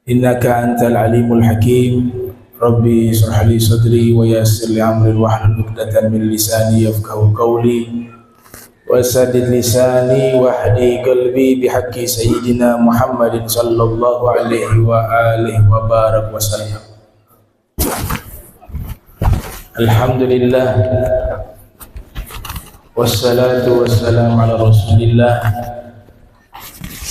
Innaka antal alimul hakim. Rabbi israh li sadri wa yassir li amri wahlul 'uqdatam min lisani yafqahu qawli wa saddid lisani wahdi qalbi bihaqqi sayyidina Muhammadin sallallahu alaihi wa alihi wa barak wa sallam. Alhamdulillah wassalatu wassalamu ala Rasulillah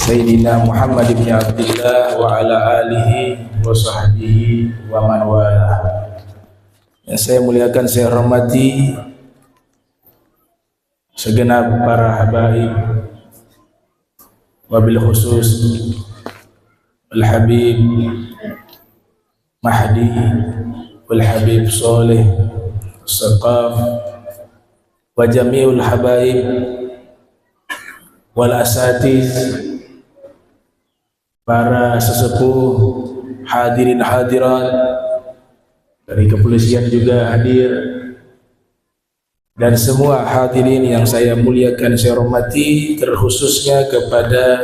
Sayyidina Muhammad bin Abdullah wa ala alihi wa sahbihi wa man wala. Yang saya muliakan, saya hormati segenap para habaib, wabil khusus Al-Habib Mahdi wal-Habib Saleh Saqaf wa jami'ul habaib wal asatiz, para sesepuh, hadirin hadirat dari kepolisian juga hadir, dan semua hadirin yang saya muliakan, saya hormati, terkhususnya kepada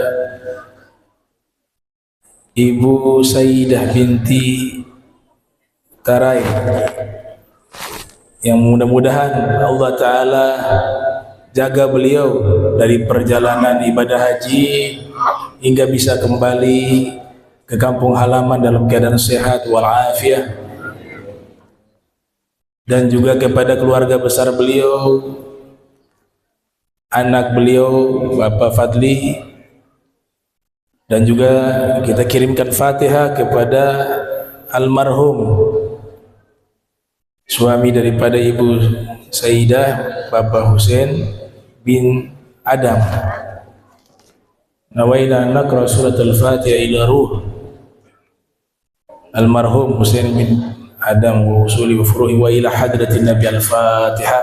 Ibu Sayyidah binti Tarai, yang mudah-mudahan Allah Ta'ala jaga beliau dari perjalanan ibadah haji hingga bisa kembali ke kampung halaman dalam keadaan sehat walafiat, dan juga kepada keluarga besar beliau, anak beliau Bapak Fadli, dan juga kita kirimkan Fatihah kepada almarhum suami daripada Ibu Sayyidah, Bapak Husain bin Adam. Nawaina naqra suratul Fatihah ila ruh almarhum Husain bin Adam wa usuli wa furu'i wa ila hadratin Nabi. Al-Fatihah.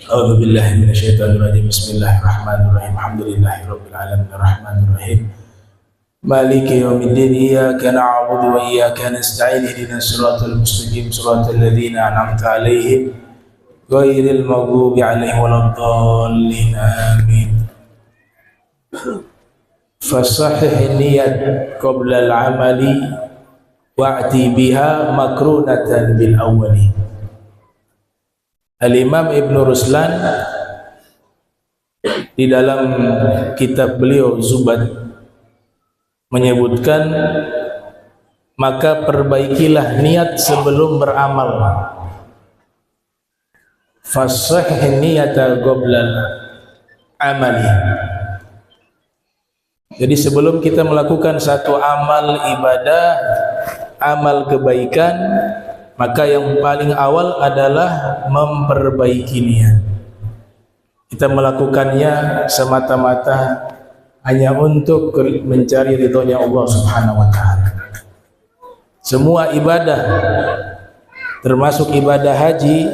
A'udzu billahi minasyaitonir rajim. Bismillahirrahmanirrahim. Alhamdulillahirabbil alamin arrahmanir rahim. Maliki yaumiddin. Iyyaka na'budu wa iyyaka nasta'in. Ihdinas siratal mustaqim. Siratal ladzina an'amta 'alaihim ghairil maghdubi 'alaihim waladdallin. Amin. Fasahih niyat qabla al-amali wa'ti biha makrunatan bil awwali. Al-Imam Ibn Ruslan di dalam kitab beliau Zubad menyebutkan, maka perbaikilah niat sebelum beramal. Fasahih niyata qabla al-amali. Jadi sebelum kita melakukan satu amal ibadah, amal kebaikan, maka yang paling awal adalah memperbaiki niat. Kita melakukannya semata-mata hanya untuk mencari ridhonya Allah Subhanahu wa ta'ala. Semua ibadah, termasuk ibadah haji,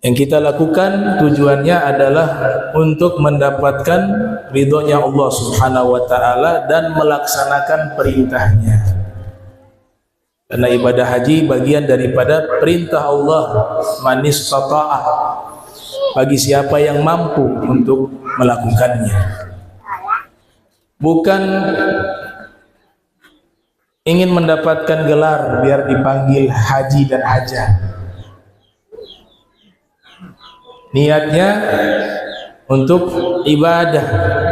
yang kita lakukan tujuannya adalah untuk mendapatkan ridhonya Allah Subhanahu wa ta'ala dan melaksanakan perintahnya. Karena ibadah haji bagian daripada perintah Allah, man istata'ah, bagi siapa yang mampu untuk melakukannya. Bukan ingin mendapatkan gelar biar dipanggil haji dan hajah. Niatnya untuk ibadah,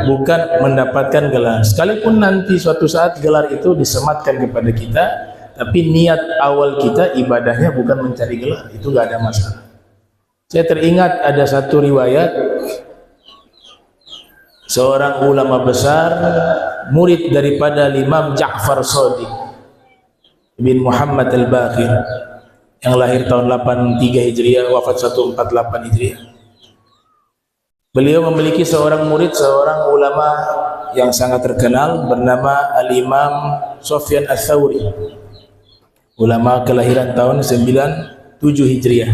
bukan mendapatkan gelar. Sekalipun nanti suatu saat gelar itu disematkan kepada kita, tapi niat awal kita ibadahnya bukan mencari gelar, itu gak ada masalah. Saya teringat ada satu riwayat, seorang ulama besar, murid daripada Imam Ja'far Shadiq bin Muhammad Al-Baqir, yang lahir tahun 83 Hijriah, wafat 148 Hijriah. Beliau memiliki seorang murid, seorang ulama yang sangat terkenal bernama Al-Imam Sufyan Ats-Tsauri, ulama kelahiran tahun 97 Hijriah,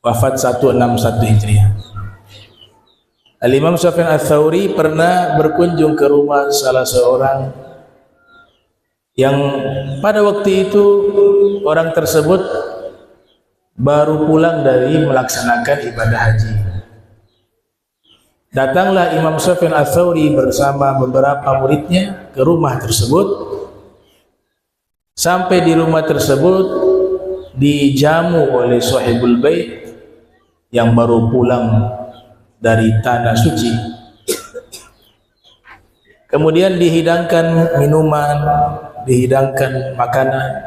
wafat 161 Hijriah. Al-Imam Sufyan Ats-Tsauri pernah berkunjung ke rumah salah seorang yang pada waktu itu orang tersebut baru pulang dari melaksanakan ibadah haji. Datanglah Imam Sufyan Ats-Tsauri bersama beberapa muridnya ke rumah tersebut, Sampai di rumah tersebut dijamu oleh sahibul bait yang baru pulang dari tanah suci. Kemudian dihidangkan minuman, dihidangkan makanan.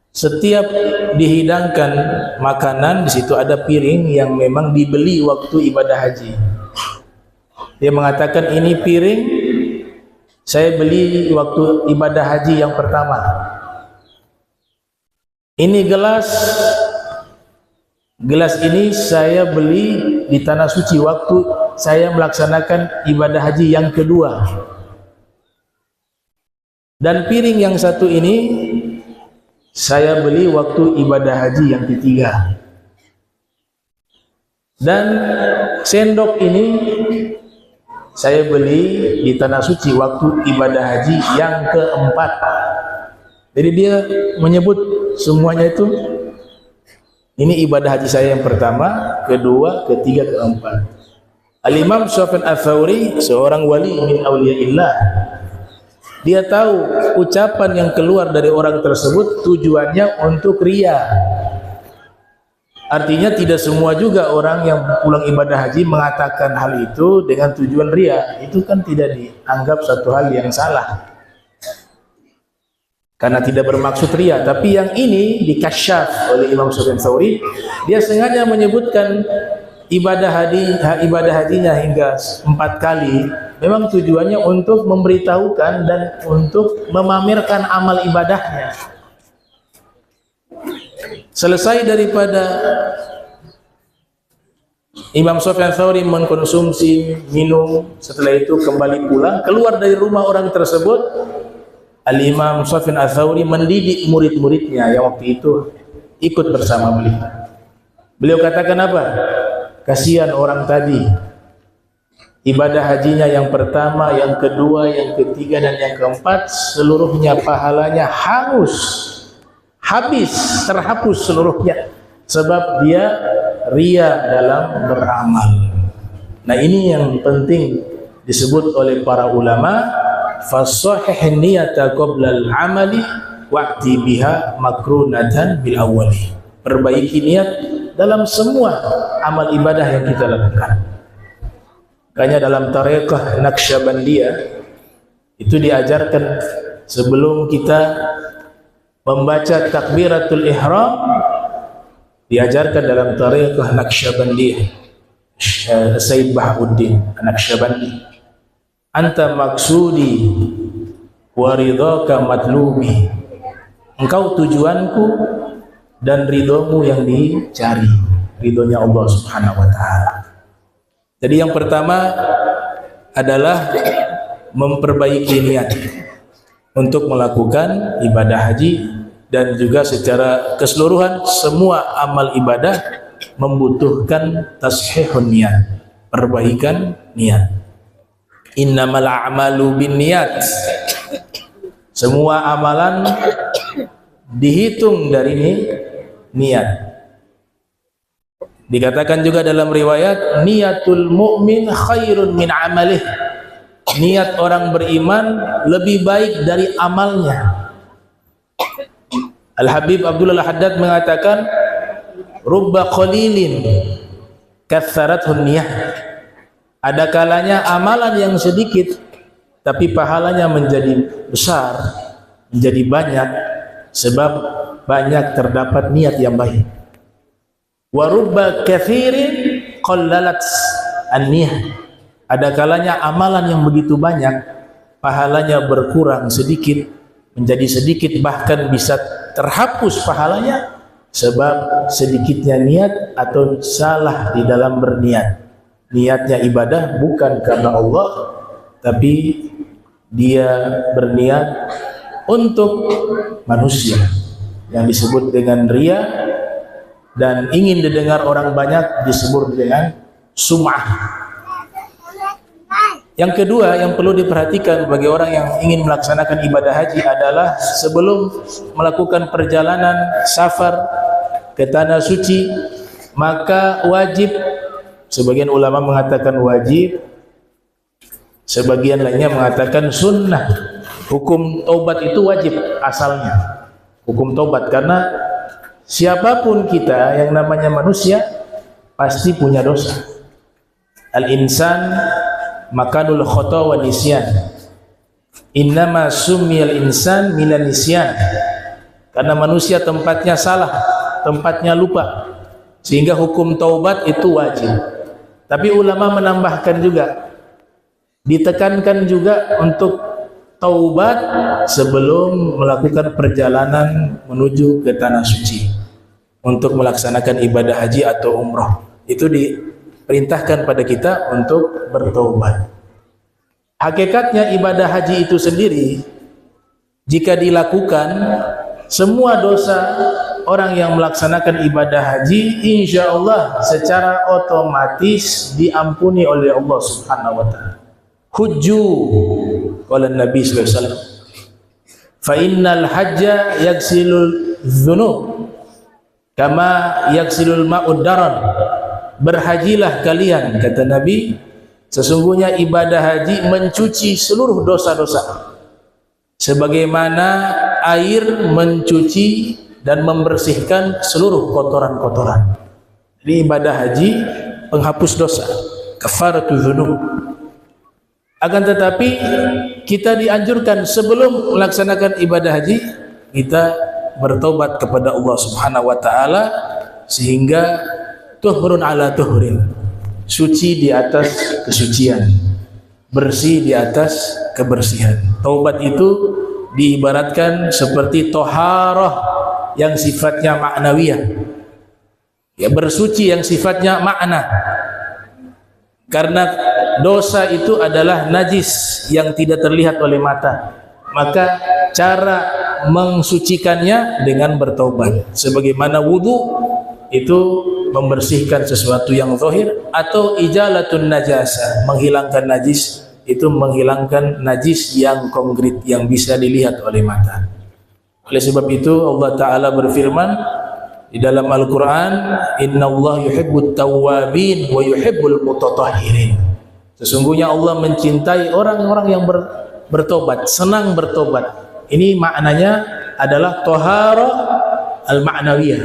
Setiap dihidangkan makanan, di situ ada piring yang memang dibeli waktu ibadah haji. Dia mengatakan, ini piring saya beli waktu ibadah haji yang pertama. Ini gelas ini saya beli di tanah suci waktu saya melaksanakan ibadah haji yang kedua. Dan piring yang satu ini saya beli waktu ibadah haji yang ketiga. Dan sendok ini saya beli di tanah suci waktu ibadah haji yang keempat. Jadi dia menyebut semuanya itu, ini ibadah haji saya yang pertama, kedua, ketiga, keempat. Al-Imam Sufyan Ats-Tsauri, seorang wali min auliyaillah, dia tahu ucapan yang keluar dari orang tersebut tujuannya untuk riya. Artinya tidak semua juga orang yang pulang ibadah haji mengatakan hal itu dengan tujuan riya. Itu kan tidak dianggap satu hal yang salah, karena tidak bermaksud riya. Tapi yang ini dikasyaf oleh Imam Sufyan Ats-Tsauri. Dia sengaja menyebutkan ibadah hajinya hingga 4 kali. Memang tujuannya untuk memberitahukan dan untuk memamerkan amal ibadahnya. Selesai daripada Imam Sufyan Ats-Tsauri mengkonsumsi minum, setelah itu kembali pulang, keluar dari rumah orang tersebut, Al-Imam Sufyan Ats-Tsauri mendidik murid-muridnya yang waktu itu ikut bersama beliau. Beliau katakan apa? Kasihan orang tadi, ibadah hajinya yang pertama, yang kedua, yang ketiga, dan yang keempat, seluruhnya pahalanya hangus, habis, terhapus seluruhnya, sebab dia riya dalam beramal. Nah, ini yang penting disebut oleh para ulama, fasahih niyata qabla al-amali wa'ti biha makrunatan bil awwali. Perbaiki niat dalam semua amal ibadah yang kita lakukan. Makanya dalam tarekat Naqsyabandiyah itu diajarkan sebelum kita membaca takbiratul ihram, diajarkan dalam tarekat Naqsyabandiyah Sayyid Bahauddin Naqsyabandi, anta maksudi wa ridhaka matlubi, engkau tujuanku dan ridhomu yang dicari, ridhonya Allah Subhanahu wa ta'ala. Jadi yang pertama adalah memperbaiki niat untuk melakukan ibadah haji, dan juga secara keseluruhan semua amal ibadah membutuhkan tashihun niat, perbaikan niat. Innamal a'malu binniyat, semua amalan dihitung dari niat. Dikatakan juga dalam riwayat, niyatul mu'min khairun min amalih, niat orang beriman lebih baik dari amalnya. Al-Habib Abdullah Al-Haddad mengatakan, rubba qalilin katsarathun niyah, ada kalanya amalan yang sedikit tapi pahalanya menjadi besar, menjadi banyak, sebab banyak terdapat niat yang baik. Wa rubba katsirin qallalat an-niyah, ada kalanya amalan yang begitu banyak pahalanya berkurang sedikit, menjadi sedikit, bahkan bisa terhapus pahalanya sebab sedikitnya niat atau salah di dalam berniat. Niatnya ibadah bukan karena Allah, tapi dia berniat untuk manusia, yang disebut dengan riya, dan ingin didengar orang banyak disebut dengan sum'ah. Yang kedua yang perlu diperhatikan bagi orang yang ingin melaksanakan ibadah haji adalah sebelum melakukan perjalanan safar ke tanah suci, maka wajib, sebagian ulama mengatakan wajib, sebagian lainnya mengatakan sunnah. Hukum taubat itu wajib asalnya. hukum taubat, karena siapapun kita yang namanya manusia pasti punya dosa. Al-insan makanul khata wa nisyan. Innama sumiyal insan minan nisyan. Karena manusia tempatnya salah, tempatnya lupa, sehingga hukum taubat itu wajib. Tapi ulama menambahkan juga, ditekankan juga untuk taubat sebelum melakukan perjalanan menuju ke tanah suci untuk melaksanakan ibadah haji atau umrah. Itu diperintahkan pada kita untuk bertaubat. Hakikatnya ibadah haji itu sendiri, jika dilakukan, semua dosa orang yang melaksanakan ibadah haji insya Allah secara otomatis diampuni oleh Allah Subhanahu wa ta'ala. Hujju qala Nabi sallallahu alaihi wasallam, fa innal hajja yaksilul dzunub kama yaksilul ma'ud daran. Berhajilah kalian, kata Nabi, sesungguhnya ibadah haji mencuci seluruh dosa-dosa sebagaimana air mencuci dan membersihkan seluruh kotoran-kotoran. Jadi ibadah haji penghapus dosa, kafaratul dzunub. Akan tetapi kita dianjurkan sebelum melaksanakan ibadah haji kita bertobat kepada Allah Subhanahu wa taala, sehingga tuhurun ala tuhurin, suci di atas kesucian, bersih di atas kebersihan. Taubat itu diibaratkan seperti toharah yang sifatnya ma'nawiyah, ya, bersuci yang sifatnya makna. Karena dosa itu adalah najis yang tidak terlihat oleh mata, maka cara mensucikannya dengan bertaubat. Sebagaimana wudu itu membersihkan sesuatu yang zahir, atau ijalatun najasa, menghilangkan najis, itu menghilangkan najis yang konkret yang bisa dilihat oleh mata. Oleh sebab itu Allah Ta'ala berfirman di dalam Al-Quran, Innallaha yuhibbut tawwabin wa yuhibbul mutatahhirin. Sesungguhnya Allah mencintai orang-orang yang bertobat, senang bertobat. Ini maknanya adalah tohara al-ma'nawiyah,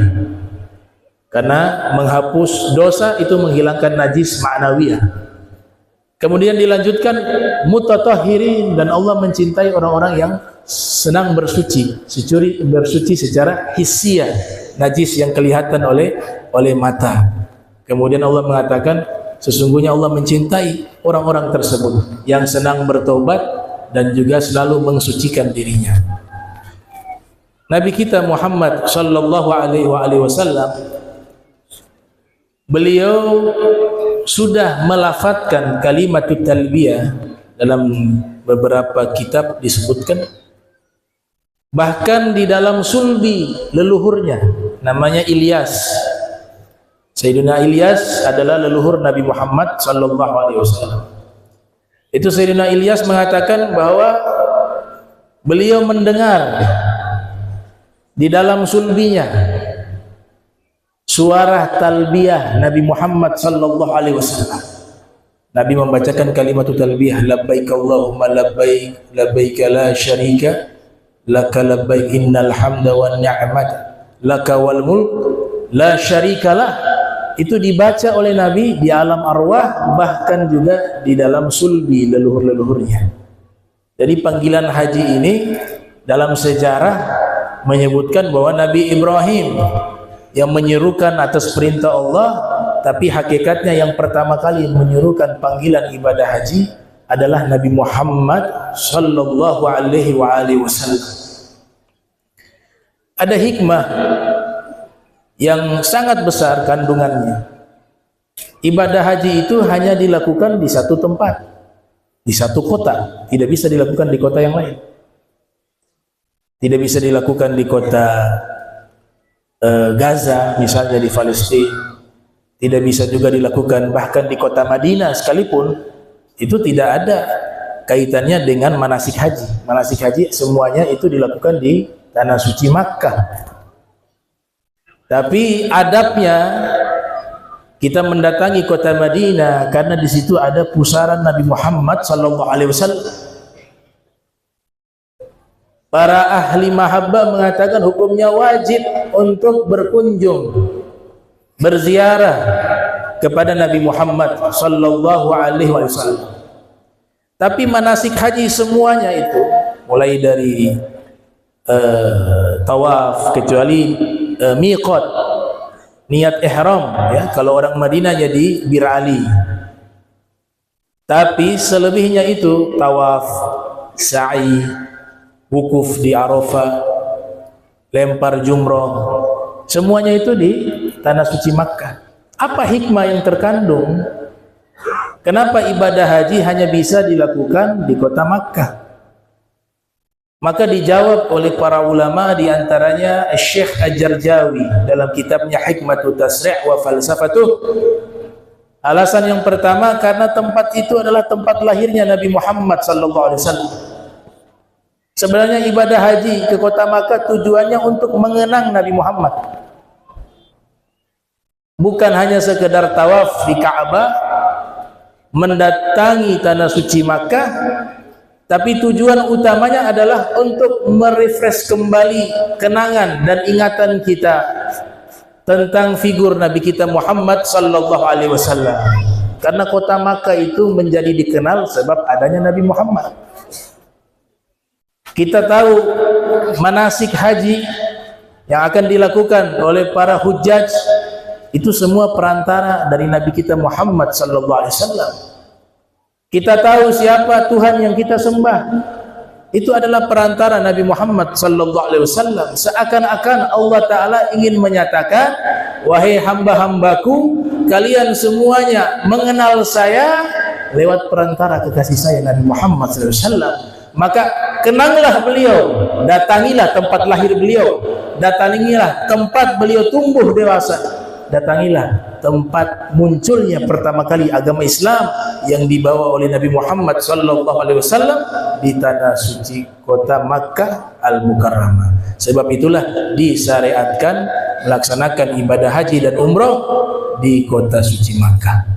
karena menghapus dosa itu menghilangkan najis ma'nawiyah. Kemudian dilanjutkan mutatahhirin, dan Allah mencintai orang-orang yang senang bersuci, bersuci secara hissiyah, najis yang kelihatan oleh mata. Kemudian Allah mengatakan sesungguhnya Allah mencintai orang-orang tersebut yang senang bertobat dan juga selalu mensucikan dirinya. Nabi kita Muhammad sallallahu alaihi wasallam, beliau sudah melafadzkan kalimat talbiyah dalam beberapa kitab disebutkan, bahkan di dalam sulbi leluhurnya namanya Ilyas. Sayyidina Ilyas adalah leluhur Nabi Muhammad sallallahu alaihi wasallam. Itu Sayyidina Ilyas mengatakan bahwa beliau mendengar di dalam sulbinya suara talbiyah Nabi Muhammad sallallahu alaihi wasallam. Nabi membacakan kalimat talbiyah, labbaik Allahumma labbaik, labbaik la syarika laka labbaik, innal hamda wan ni'mata laka wal mulk la syarikalah. Itu dibaca oleh Nabi di alam arwah, bahkan juga di dalam sulbi leluhur-leluhurnya. Jadi panggilan haji ini dalam sejarah menyebutkan bahwa Nabi Ibrahim yang menyerukan atas perintah Allah, tapi hakikatnya yang pertama kali menyerukan panggilan ibadah haji adalah Nabi Muhammad sallallahu alaihi wasallam. Ada hikmah yang sangat besar kandungannya. Ibadah haji itu hanya dilakukan di satu tempat, di satu kota, tidak bisa dilakukan di kota yang lain. Tidak bisa dilakukan di kota Gaza misalnya di Palestina, tidak bisa juga dilakukan bahkan di kota Madinah sekalipun. Itu tidak ada kaitannya dengan manasik haji. Manasik haji semuanya itu dilakukan di tanah suci Makkah. Tapi adabnya kita mendatangi kota Madinah karena di situ ada pusaran Nabi Muhammad sallallahu alaihi wasallam. Para ahli mahabbah mengatakan hukumnya wajib untuk berkunjung, berziarah kepada Nabi Muhammad sallallahu alaihi wasallam. Tapi manasik haji semuanya itu, mulai dari tawaf, kecuali miqat, niat ihram ya, kalau orang Madinah jadi Bir Ali. Tapi selebihnya itu tawaf, sa'i, wukuf di Arafah, lempar jumroh, semuanya itu di tanah suci Makkah. Apa hikmah yang terkandung? Kenapa ibadah haji hanya bisa dilakukan di kota Makkah? Maka dijawab oleh para ulama, di antaranya Syekh Al-Jarjawi dalam kitabnya Hikmatut Tasri' wa Falsafatuh. Alasan yang pertama, karena tempat itu adalah tempat lahirnya Nabi Muhammad sallallahu alaihi wasallam. Sebenarnya ibadah haji ke kota Makkah tujuannya untuk mengenang Nabi Muhammad. Bukan hanya sekedar tawaf di Ka'bah, mendatangi tanah suci Makkah, tapi tujuan utamanya adalah untuk merefresh kembali kenangan dan ingatan kita tentang figur Nabi kita Muhammad sallallahu alaihi wasallam. Karena kota Makkah itu menjadi dikenal sebab adanya Nabi Muhammad. Kita tahu manasik haji yang akan dilakukan oleh para hujjaj itu semua perantara dari Nabi kita Muhammad sallallahu alaihi wasallam. Kita tahu siapa Tuhan yang kita sembah, itu adalah perantara Nabi Muhammad sallallahu alaihi wasallam. Seakan-akan Allah Ta'ala ingin menyatakan, wahai hamba-hambaku, kalian semuanya mengenal saya lewat perantara kekasih saya Nabi Muhammad sallallahu alaihi wasallam. Maka kenanglah beliau, datangilah tempat lahir beliau, datangilah tempat beliau tumbuh dewasa, datangilah tempat munculnya pertama kali agama Islam yang dibawa oleh Nabi Muhammad sallallahu alaihi wasallam di tanah suci kota Makkah Al-Mukarramah. Sebab itulah disyariatkan melaksanakan ibadah haji dan umrah di kota suci Makkah.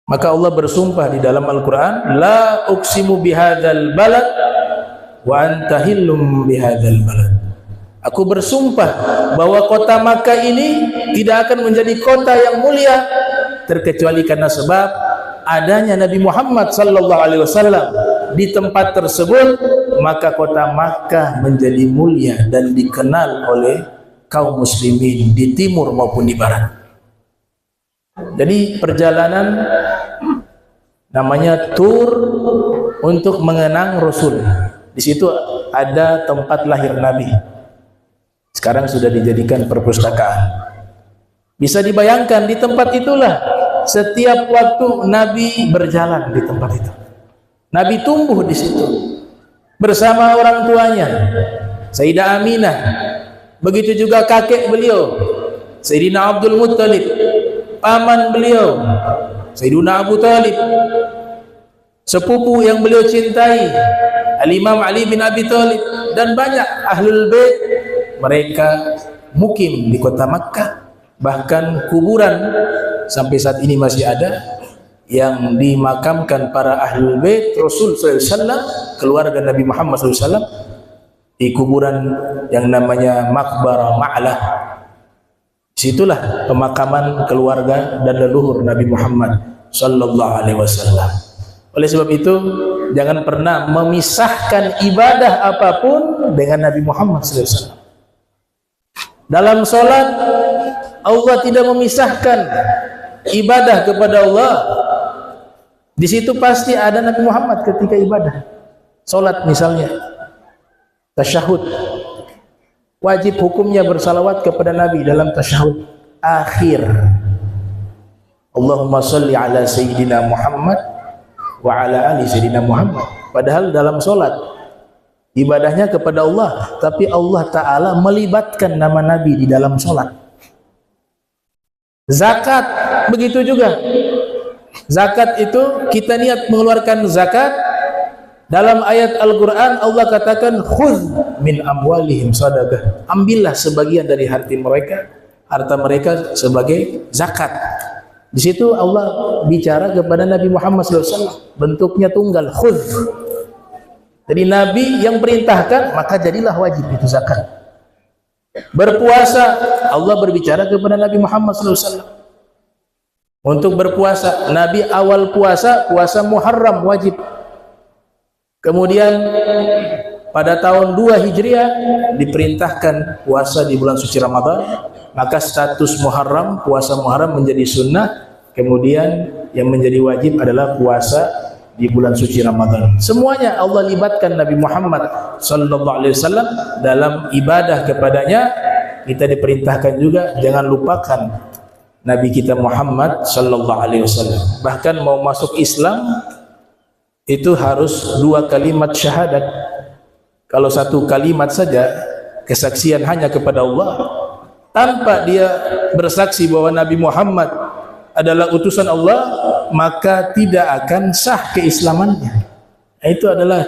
Maka Allah bersumpah di dalam Al-Quran, la uqsimu bihadzal balad wa anta hillum bihadzal balad. Aku bersumpah bahwa kota Makkah ini tidak akan menjadi kota yang mulia terkecuali karena sebab adanya Nabi Muhammad sallallahu alaihi wasallam di tempat tersebut. Maka kota Makkah menjadi mulia dan dikenal oleh kaum muslimin di timur maupun di barat. Jadi perjalanan namanya tur untuk mengenang Rasul. Di situ ada tempat lahir Nabi. Sekarang sudah dijadikan perpustakaan. Bisa dibayangkan di tempat itulah setiap waktu Nabi berjalan di tempat itu. Nabi tumbuh di situ bersama orang tuanya, Sayyidah Aminah. Begitu juga kakek beliau, Sayyidina Abdul Muttalib, paman beliau, Sayyidina Abu Talib, sepupu yang beliau cintai, Al-Imam Ali bin Abi Thalib, dan banyak ahlul bait. Mereka mukim di kota Makkah. Bahkan kuburan sampai saat ini masih ada yang dimakamkan para ahlul bait Rasul SAW, keluarga Nabi Muhammad SAW, di kuburan yang namanya Maqbarah Ma'lah. Situlah pemakaman keluarga dan leluhur Nabi Muhammad sallallahu alaihi wasallam. Oleh sebab itu, jangan pernah memisahkan ibadah apapun dengan Nabi Muhammad sallallahu alaihi wasallam. Dalam salat, Allah tidak memisahkan ibadah kepada Allah. Di situ pasti ada Nabi Muhammad ketika ibadah. Salat misalnya, tasyahud, wajib hukumnya bersalawat kepada Nabi dalam tasyahud akhir. Allahumma salli ala Sayyidina Muhammad wa ala ali Sayyidina Muhammad. Padahal dalam solat ibadahnya kepada Allah, tapi Allah Ta'ala melibatkan nama Nabi di dalam solat. Zakat begitu juga. Zakat itu kita niat mengeluarkan zakat. Dalam ayat Al-Quran Allah katakan, khudh min amwalihim sadaqah. Ambillah sebagian dari harta mereka sebagai zakat. Di situ Allah bicara kepada Nabi Muhammad SAW. Bentuknya tunggal, khudh. Jadi Nabi yang perintahkan, maka jadilah wajib itu zakat. Berpuasa, Allah berbicara kepada Nabi Muhammad SAW untuk berpuasa. Nabi awal puasa Muharram wajib. Kemudian pada tahun 2 Hijriah diperintahkan puasa di bulan suci Ramadan, maka status Muharram, puasa Muharram menjadi sunnah. Kemudian yang menjadi wajib adalah puasa di bulan suci Ramadan. Semuanya Allah libatkan Nabi Muhammad sallallahu alaihi wasallam dalam ibadah kepadanya. Kita diperintahkan juga jangan lupakan Nabi kita Muhammad sallallahu alaihi wasallam. Bahkan mau masuk Islam itu harus 2 kalimat syahadat. Kalau 1 kalimat saja kesaksian hanya kepada Allah tanpa dia bersaksi bahwa Nabi Muhammad adalah utusan Allah, maka tidak akan sah keislamannya. Itu adalah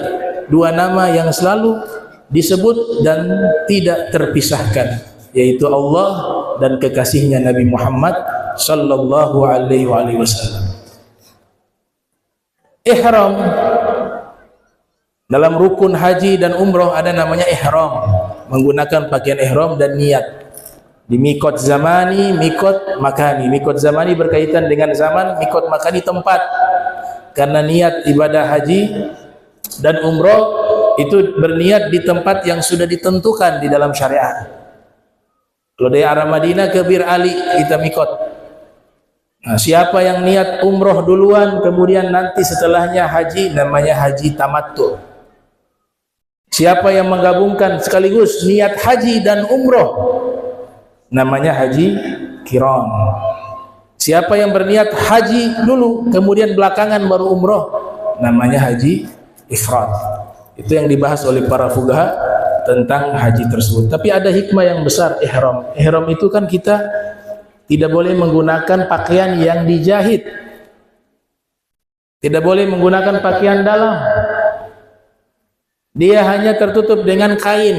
2 nama yang selalu disebut dan tidak terpisahkan, yaitu Allah dan kekasihnya Nabi Muhammad sallallahu alaihi wasallam. Ihram, dalam rukun haji dan umroh ada namanya ihram, menggunakan pakaian ihram dan niat. Di mikot zamani, mikot makani. Mikot zamani berkaitan dengan zaman, mikot makani tempat. Karena niat ibadah haji dan umroh itu berniat di tempat yang sudah ditentukan di dalam syariat. Kalau dari arah Madinah ke Bir Ali kita mikot. Nah, siapa yang niat umroh duluan kemudian nanti setelahnya haji, namanya haji tamattu. Siapa yang menggabungkan sekaligus niat haji dan umroh, namanya haji qiran. Siapa yang berniat haji dulu kemudian belakangan baru umroh, namanya haji ifrad. Itu yang dibahas oleh para fuqaha tentang haji tersebut. Tapi ada hikmah yang besar ihram. Ihram itu kan kita tidak boleh menggunakan pakaian yang dijahit, tidak boleh menggunakan pakaian dalam. Dia hanya tertutup dengan kain.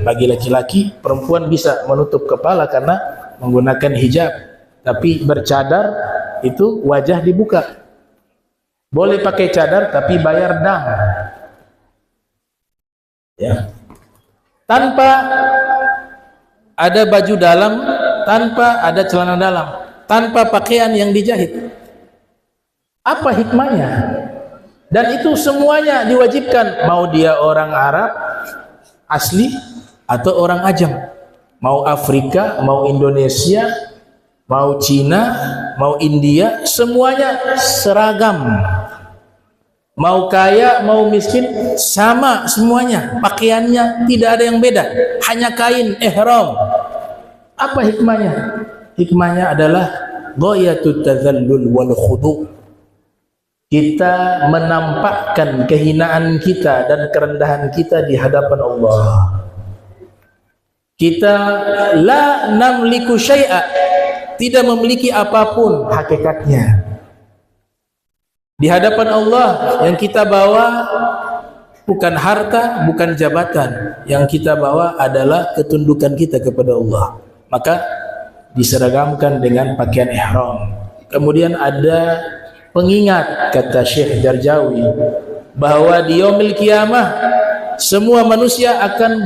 Bagi laki-laki, perempuan bisa menutup kepala karena menggunakan hijab. Tapi bercadar itu wajah dibuka. Boleh pakai cadar tapi bayar dam. Ya. Tanpa ada baju dalam, tanpa ada celana dalam, tanpa pakaian yang dijahit. Apa hikmahnya? Dan itu semuanya diwajibkan, mau dia orang Arab asli atau orang ajam, mau Afrika, mau Indonesia, mau Cina, mau India, semuanya seragam. Mau kaya, mau miskin, sama semuanya. Pakaiannya tidak ada yang beda, hanya kain ihram. Apa hikmahnya? Hikmahnya adalah ghayatut tadzallul wal khudu'. Kita menampakkan kehinaan kita dan kerendahan kita di hadapan Allah. Kita la namliku syai'a, tidak memiliki apapun hakikatnya. Di hadapan Allah yang kita bawa bukan harta, bukan jabatan. Yang kita bawa adalah ketundukan kita kepada Allah. Maka diseragamkan dengan pakaian ihram. Kemudian ada pengingat, kata Syekh Jarjawi, bahwa di yaumil qiyamah semua manusia akan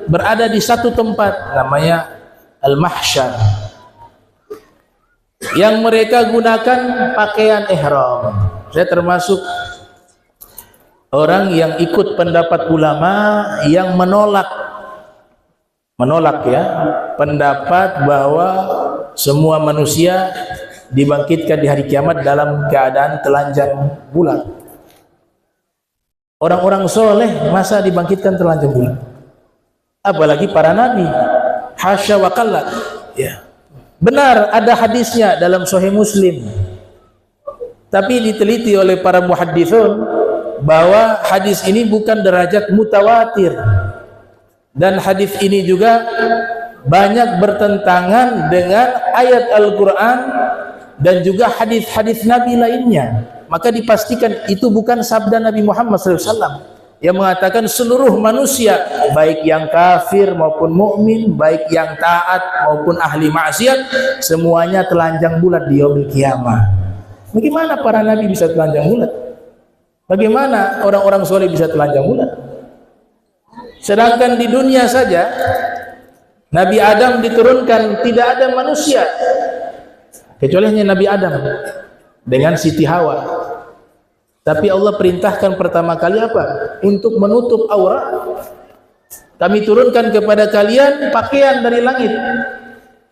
berada di satu tempat, namanya al-mahsyar, yang mereka gunakan pakaian ihram. Saya termasuk orang yang ikut pendapat ulama yang menolak ya pendapat bahwa semua manusia dibangkitkan di hari kiamat dalam keadaan telanjang bulat. Orang-orang soleh masa dibangkitkan telanjang bulat? Apalagi para nabi. Hasya wa qalla. Ya. Benar ada hadisnya dalam Sahih Muslim. Tapi diteliti oleh para muhadditsun bahwa hadis ini bukan derajat mutawatir. Dan hadis ini juga banyak bertentangan dengan ayat Al-Quran dan juga hadis-hadis Nabi lainnya. Maka dipastikan itu bukan sabda Nabi Muhammad SAW yang mengatakan seluruh manusia, baik yang kafir maupun mukmin, baik yang taat maupun ahli maksiat, semuanya telanjang bulat di yaumil qiyamah. Bagaimana para nabi bisa telanjang bulat? Bagaimana orang-orang soleh bisa telanjang bulan? Sedangkan di dunia saja Nabi Adam diturunkan, tidak ada manusia kecuali hanya Nabi Adam dengan Siti Hawa. Tapi Allah perintahkan pertama kali apa? Untuk menutup aurat. Kami turunkan kepada kalian pakaian dari langit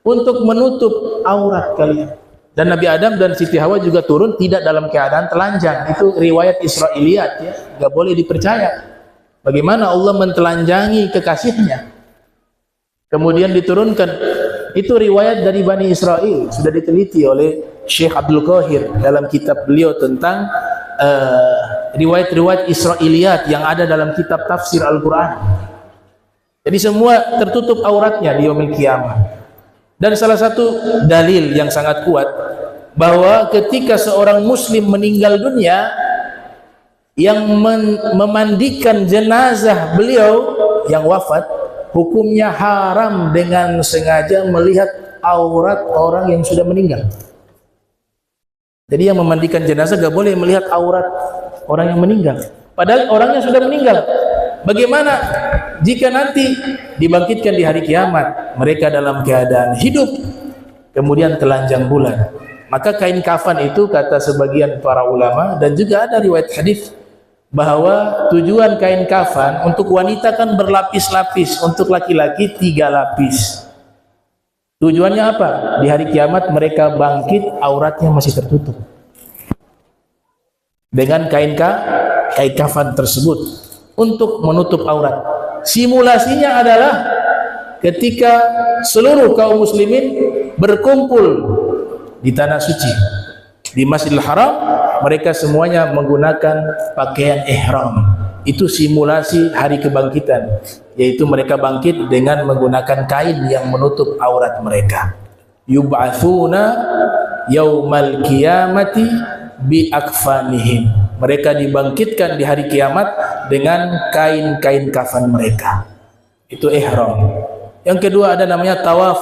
untuk menutup aurat kalian. Dan Nabi Adam dan Siti Hawa juga turun tidak dalam keadaan telanjang. Itu riwayat Israiliyat, ya, nggak boleh dipercaya. Bagaimana Allah mentelanjangi kekasihnya? Kemudian diturunkan. Itu riwayat dari Bani Israel, sudah diteliti oleh Syekh Abdul Qahir dalam kitab beliau tentang riwayat-riwayat Israiliyat yang ada dalam kitab tafsir Al-Quran. Jadi semua tertutup auratnya di yaumil qiyamah. Dan salah satu dalil yang sangat kuat bahwa ketika seorang muslim meninggal dunia, yang memandikan jenazah beliau yang wafat, hukumnya haram dengan sengaja melihat aurat orang yang sudah meninggal. Jadi yang memandikan jenazah gak boleh melihat aurat orang yang meninggal, padahal orangnya sudah meninggal. Bagaimana jika nanti dibangkitkan di hari kiamat, mereka dalam keadaan hidup kemudian telanjang bulan? Maka kain kafan itu, kata sebagian para ulama, dan juga ada riwayat hadis bahwa tujuan kain kafan untuk wanita kan berlapis-lapis, untuk laki-laki 3 lapis. Tujuannya apa? Di hari kiamat mereka bangkit, auratnya masih tertutup dengan kain kafan tersebut untuk menutup aurat. Simulasinya adalah ketika seluruh kaum muslimin berkumpul di tanah suci, di Masjidil Haram, mereka semuanya menggunakan pakaian ihram. Itu simulasi hari kebangkitan, yaitu mereka bangkit dengan menggunakan kain yang menutup aurat mereka. Yub'atsuna yaumal qiyamati bi akfanihim. Mereka dibangkitkan di hari kiamat dengan kain-kain kafan mereka. Itu ihram. Yang kedua ada namanya tawaf,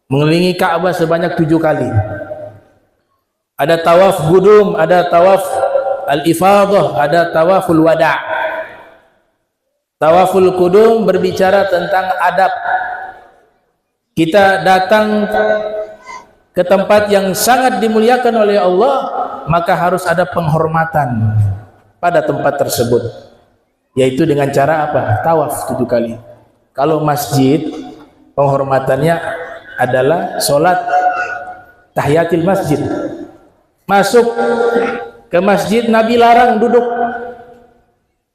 mengelilingi Ka'bah sebanyak 7 kali. Ada tawaf gudum, ada tawaf al-ifadah, ada tawaful wada'. Tawaful qudum berbicara tentang adab. Kita datang ke tempat yang sangat dimuliakan oleh Allah, maka harus ada penghormatan pada tempat tersebut, yaitu dengan cara apa? Tawaf 7 kali. Kalau masjid, penghormatannya adalah sholat tahiyatil masjid. Masuk ke masjid, Nabi larang duduk.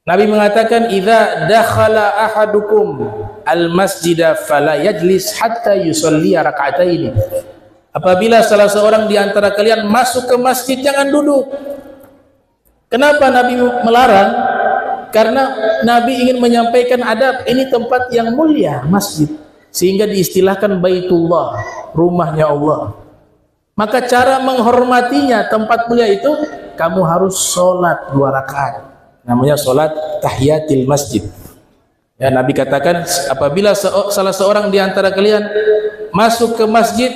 Nabi mengatakan, idza dakhala ahadukum al-masjida fala yajlis hatta yusalli raka'ataini. Apabila salah seorang di antara kalian masuk ke masjid, jangan duduk. Kenapa Nabi melarang? Karena Nabi ingin menyampaikan adab. Ini tempat yang mulia, masjid, sehingga diistilahkan Baitullah, rumahnya Allah. Maka cara menghormatinya tempat mulia itu, kamu harus sholat 2 rakaat. Namanya sholat tahiyatil masjid. Ya, Nabi katakan, apabila salah seorang di antara kalian masuk ke masjid,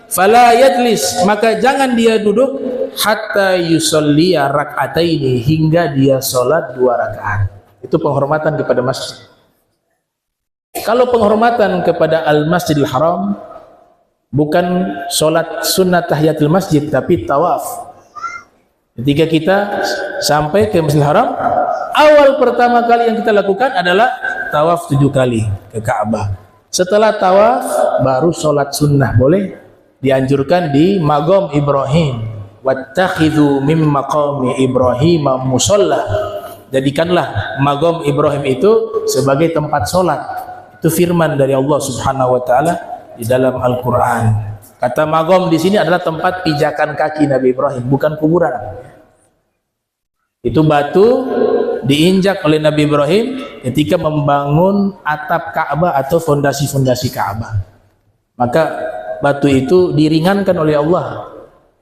fala yajlis, maka jangan dia duduk, hatta yusalli rak'ataini, hingga dia sholat 2 rakaat. Itu penghormatan kepada masjid. Kalau penghormatan kepada al-Masjidil Haram, bukan sholat sunnah tahiyatul masjid, tapi tawaf. Ketika kita sampai ke Masjidil Haram, awal pertama kali yang kita lakukan adalah tawaf 7 kali ke Ka'bah. Setelah tawaf, baru sholat sunnah. Boleh dianjurkan di maqam Ibrahim. Wattakhidhu mim maqami Ibrahim musalla. Jadikanlah maqam Ibrahim itu sebagai tempat sholat. Itu firman dari Allah Subhanahu wa taala di dalam Al-Quran. Kata maqam di sini adalah tempat pijakan kaki Nabi Ibrahim, bukan kuburan. Itu batu diinjak oleh Nabi Ibrahim ketika membangun atap Ka'bah atau fondasi-fondasi Ka'bah. Maka batu itu diringankan oleh Allah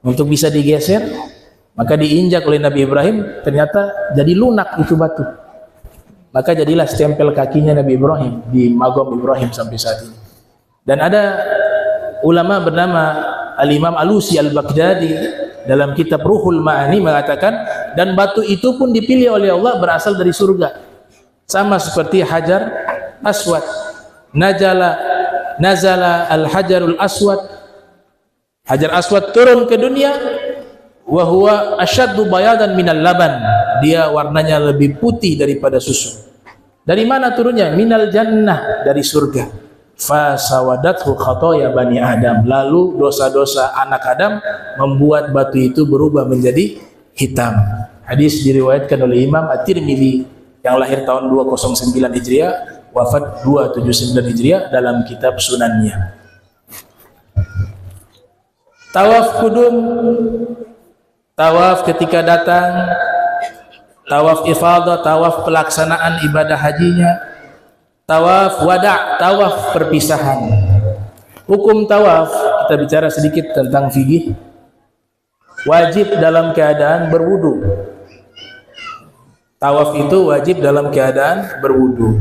untuk bisa digeser, maka diinjak oleh Nabi Ibrahim, ternyata jadi lunak itu batu. Maka jadilah stempel kakinya Nabi Ibrahim di maqam Ibrahim sampai saat ini. Dan ada ulama bernama Al-Imam Alusi Al-Baghdadi dalam kitab Ruhul Ma'ani mengatakan dan batu itu pun dipilih oleh Allah berasal dari surga. Sama seperti Hajar Aswad. Nazala al-Hajarul Aswad. Hajar Aswad turun ke dunia, wa huwa asyaddu bayadan minal laban. Dia warnanya lebih putih daripada susu. Dari mana turunnya? Minal jannah, dari surga. Fasawadathu khatoya bani Adam. Lalu dosa-dosa anak Adam membuat batu itu berubah menjadi hitam. Hadis diriwayatkan oleh Imam At-Tirmidzi yang lahir tahun 209 Hijriah, wafat 279 Hijriah dalam kitab Sunannya. Tawaf kudum, tawaf ketika datang, tawaf ifadah, tawaf pelaksanaan ibadah hajinya, tawaf wada', tawaf perpisahan. Hukum tawaf, kita bicara sedikit tentang fikih. Wajib dalam keadaan berwudu. Tawaf itu wajib dalam keadaan berwudu.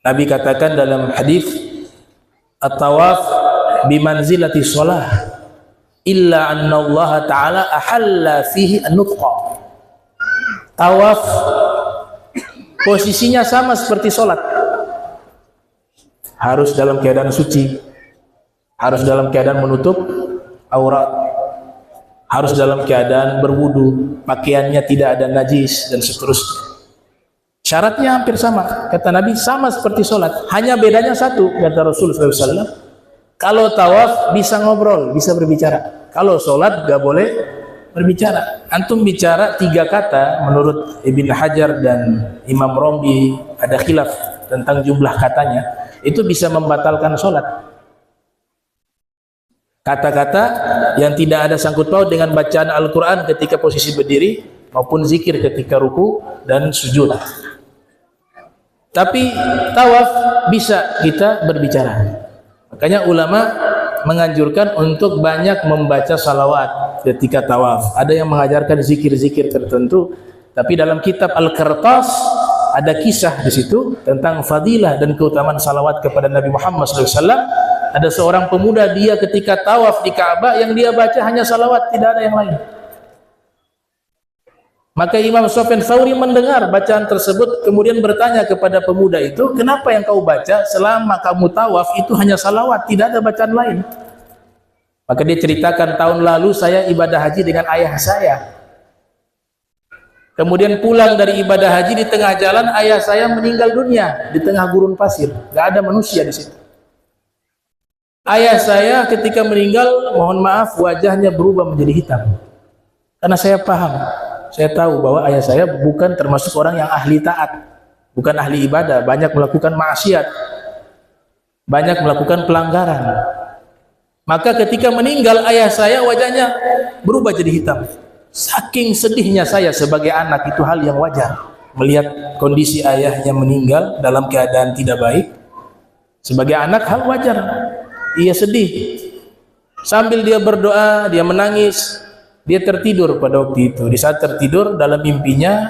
Nabi katakan dalam hadis, at-tawaf bimanzilati shalah illa anna Allah Ta'ala ahalla fihi an-nutqa. Tawaf posisinya sama seperti sholat. Harus dalam keadaan suci, harus dalam keadaan menutup aurat, harus dalam keadaan berwudu, pakaiannya tidak ada najis dan seterusnya. Syaratnya hampir sama, kata Nabi, sama seperti sholat. Hanya bedanya satu, kata Rasulullah SAW. Kalau tawaf bisa ngobrol, bisa berbicara. Kalau sholat gak boleh berbicara. Antum bicara 3 kata, menurut Ibn Hajar dan Imam Rombi ada khilaf tentang jumlah katanya, itu bisa membatalkan sholat. Kata-kata yang tidak ada sangkut paut dengan bacaan Al-Quran ketika posisi berdiri maupun zikir ketika ruku dan sujud. Tapi tawaf bisa kita berbicara. Makanya ulama menganjurkan untuk banyak membaca salawat ketika tawaf. Ada yang mengajarkan zikir-zikir tertentu, tapi dalam kitab Al-Qirtas ada kisah di situ tentang fadilah dan keutamaan salawat kepada Nabi Muhammad SAW. Ada seorang pemuda, dia ketika tawaf di Ka'bah yang dia baca hanya salawat, tidak ada yang lain. Maka Imam Sufyan Tsauri mendengar bacaan tersebut, kemudian bertanya kepada pemuda itu, kenapa yang kau baca selama kamu tawaf itu hanya salawat, tidak ada bacaan lain? Maka dia ceritakan, tahun lalu saya ibadah haji dengan ayah saya. Kemudian pulang dari ibadah haji, di tengah jalan ayah saya meninggal dunia di tengah gurun pasir, nggak ada manusia di situ. Ayah saya ketika meninggal, mohon maaf, wajahnya berubah menjadi hitam. Karena saya paham, saya tahu bahwa ayah saya bukan termasuk orang yang ahli taat, bukan ahli ibadah, banyak melakukan maksiat, banyak melakukan pelanggaran. Maka ketika meninggal ayah saya, wajahnya berubah jadi hitam. Saking sedihnya saya sebagai anak, itu hal yang wajar. Melihat kondisi ayahnya meninggal dalam keadaan tidak baik, sebagai anak hal wajar. Ia sedih. Sambil dia berdoa, dia menangis, dia tertidur pada waktu itu. Di saat tertidur, dalam mimpinya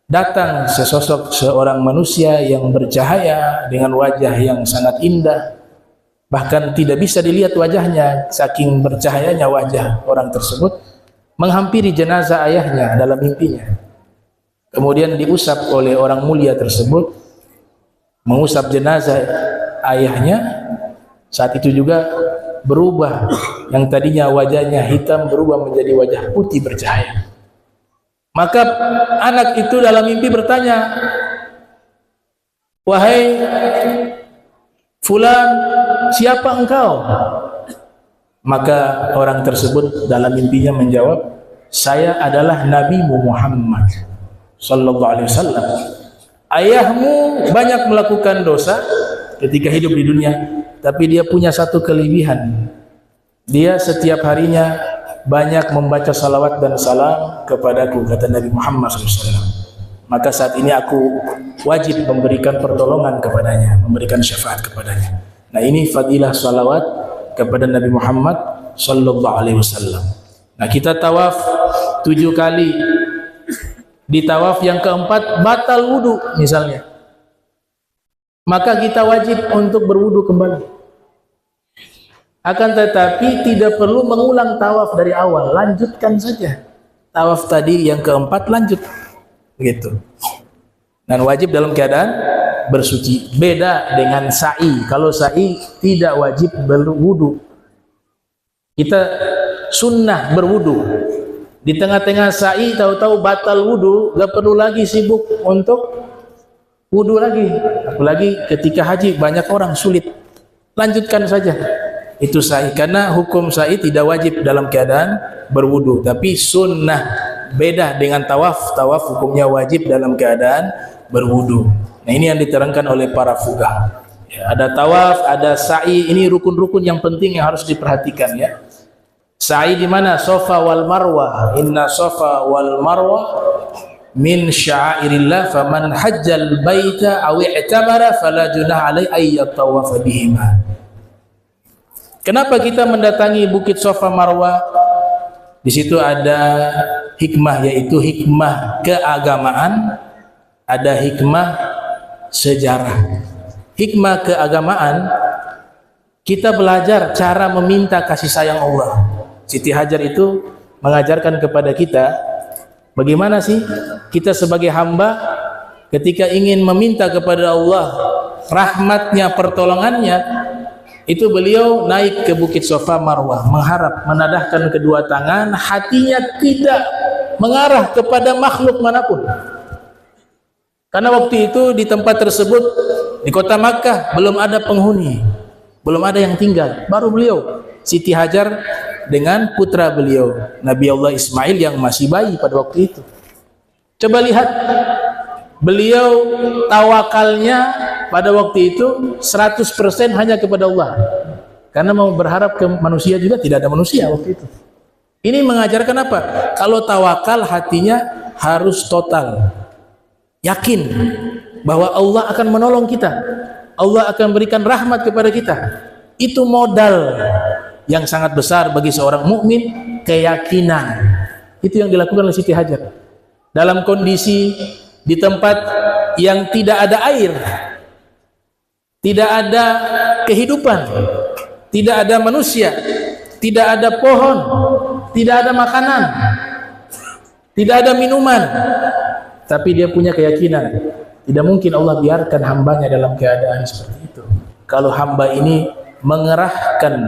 datang sesosok seorang manusia yang bercahaya dengan wajah yang sangat indah. Bahkan tidak bisa dilihat wajahnya, saking bercahayanya wajah orang tersebut, menghampiri jenazah ayahnya dalam mimpinya. Kemudian diusap oleh orang mulia tersebut, mengusap jenazah ayahnya. Saat itu juga berubah, yang tadinya wajahnya hitam berubah menjadi wajah putih bercahaya. Maka anak itu dalam mimpi bertanya, wahai fulan, siapa engkau? Maka orang tersebut dalam mimpinya menjawab, saya adalah Nabi Muhammad sallallahu alaihi wasallam. Ayahmu banyak melakukan dosa ketika hidup di dunia, tapi dia punya satu kelebihan. Dia setiap harinya banyak membaca salawat dan salam kepadaku, kata Nabi Muhammad SAW. Maka saat ini aku wajib memberikan pertolongan kepadanya, memberikan syafaat kepadanya. Nah, ini fadilah salawat kepada Nabi Muhammad sallallahu alaihi wasallam. Nah, kita tawaf 7 kali. Di tawaf yang keempat batal wudu misalnya, maka kita wajib untuk berwudu kembali. Akan tetapi tidak perlu mengulang tawaf dari awal, lanjutkan saja tawaf tadi yang keempat lanjut begitu. Dan wajib dalam keadaan bersuci. Beda dengan sa'i. Kalau sa'i tidak wajib berwudu. Kita sunnah berwudu. Di tengah-tengah sa'i tahu-tahu batal wudu, gak perlu lagi sibuk untuk wudu lagi. Apalagi ketika haji banyak orang sulit. Lanjutkan saja. Itu sa'i. Karena hukum sa'i tidak wajib dalam keadaan berwudu, tapi sunnah. Beda dengan tawaf. Tawaf hukumnya wajib dalam keadaan berwudu. Nah, ini yang diterangkan oleh para fuqaha. Ya, ada tawaf, ada sa'i. Ini rukun-rukun yang penting yang harus diperhatikan ya. Sa'i di mana? Safa wal Marwah. Inna Safa wal Marwah min sya'airillah, faman hajjal baita aw i'tamara fala junah alaihi ay yatawafa bihima. Kenapa kita mendatangi Bukit Safa Marwah? Di situ ada hikmah, yaitu hikmah keagamaan, ada hikmah sejarah. Hikmah keagamaan, kita belajar cara meminta kasih sayang Allah. Siti Hajar itu mengajarkan kepada kita bagaimana sih kita sebagai hamba ketika ingin meminta kepada Allah rahmatnya, pertolongannya, itu beliau naik ke Bukit Safa Marwah, mengharap, menadahkan kedua tangan, hatinya tidak mengarah kepada makhluk manapun. Karena waktu itu di tempat tersebut, di kota Makkah, belum ada penghuni, belum ada yang tinggal. Baru beliau, Siti Hajar dengan putra beliau, Nabi Allah Ismail yang masih bayi pada waktu itu. Coba lihat, beliau tawakalnya pada waktu itu 100% hanya kepada Allah. Karena mau berharap ke manusia juga tidak ada manusia waktu itu. Ini mengajarkan apa? Kalau tawakal hatinya harus total. Yakin bahwa Allah akan menolong kita. Allah akan berikan rahmat kepada kita. Itu modal yang sangat besar bagi seorang mukmin, keyakinan. Itu yang dilakukan oleh Siti Hajar. Dalam kondisi di tempat yang tidak ada air, tidak ada kehidupan, tidak ada manusia, tidak ada pohon, tidak ada makanan, tidak ada minuman, tapi dia punya keyakinan tidak mungkin Allah biarkan hambanya dalam keadaan seperti itu. Kalau hamba ini mengerahkan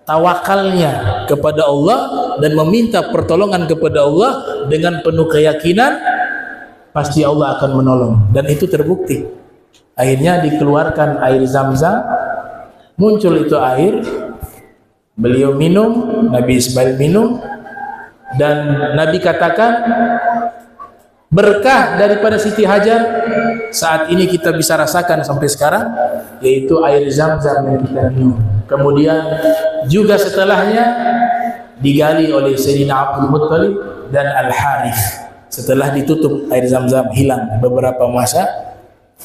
tawakalnya kepada Allah dan meminta pertolongan kepada Allah dengan penuh keyakinan, pasti Allah akan menolong. Dan itu terbukti. Akhirnya dikeluarkan air Zam-Zam, muncul itu air, beliau minum, Nabi Ismail minum, dan Nabi katakan berkah daripada Siti Hajar saat ini kita bisa rasakan sampai sekarang, yaitu air Zam-Zam yang kita minum. Kemudian juga setelahnya digali oleh Sayyidina Abdul Muttalib dan Al-Harith. Setelah ditutup air Zam-Zam hilang beberapa masa,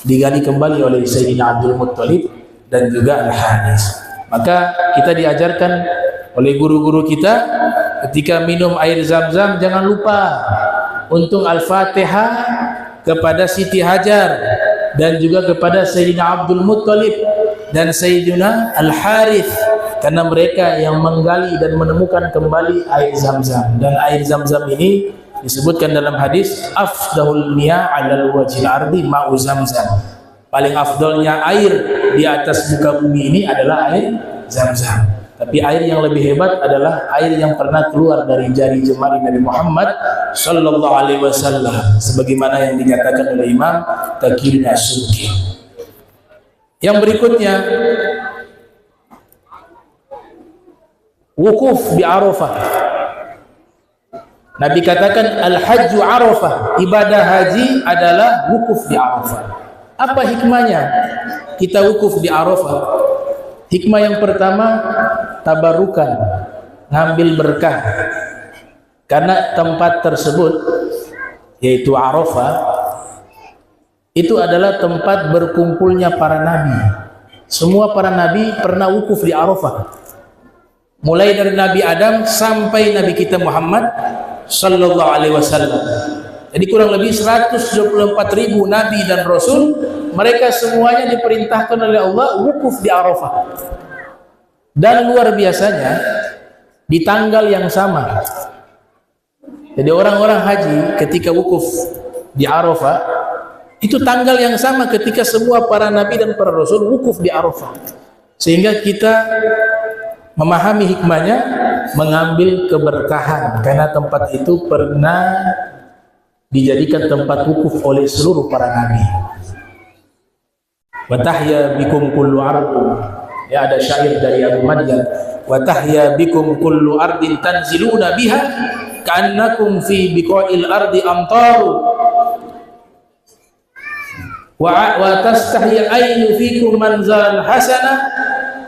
digali kembali oleh Sayyidina Abdul Muttalib dan juga Al-Harith. Maka kita diajarkan oleh guru-guru kita, ketika minum air Zam-Zam jangan lupa untuk Al-Fatihah kepada Siti Hajar dan juga kepada Sayyidina Abdul Muttalib dan Sayyidina Al-Harith, karena mereka yang menggali dan menemukan kembali air Zam-Zam. Dan air Zam-Zam ini disebutkan dalam hadis, afdahul miyah 'alal wajhil ardi ma'u Zam-Zam. Paling afdalnya air di atas muka bumi ini adalah air Zam-Zam. Tapi air yang lebih hebat adalah air yang pernah keluar dari jari jemari Nabi Muhammad sallallahu alaihi wasallam, sebagaimana yang dinyatakan oleh Imam Taqiyuddin As-Subki. Yang berikutnya, wukuf di Arafah. Nabi katakan al-hajju Arafah, ibadah haji adalah wukuf di Arafah. Apa hikmahnya kita wukuf di Arafah? Hikmah yang pertama, tabarukan, ngambil berkah. Karena tempat tersebut, yaitu Arafah, itu adalah tempat berkumpulnya para nabi. Semua para nabi pernah wukuf di Arafah. Mulai dari Nabi Adam sampai Nabi kita Muhammad sallallahu alaihi wasallam. Jadi kurang lebih 124.000 nabi dan rasul, mereka semuanya diperintahkan oleh Allah wukuf di Arafah. Dan luar biasanya, di tanggal yang sama, Jadi orang-orang haji ketika wukuf di Arafah itu tanggal yang sama ketika semua para nabi dan para rasul wukuf di Arafah. Sehingga kita memahami hikmahnya, mengambil keberkahan karena tempat itu pernah dijadikan tempat wukuf oleh seluruh para nabi. Wa tahya bikum kullu ardin. Ya, ada syair dari Abu Madyan, wa tahya bikum kullu ardin tanziluna biha ka'annakum fi biqa'il ardi amtaru wa tastahyi aynu fikum manzaran hasana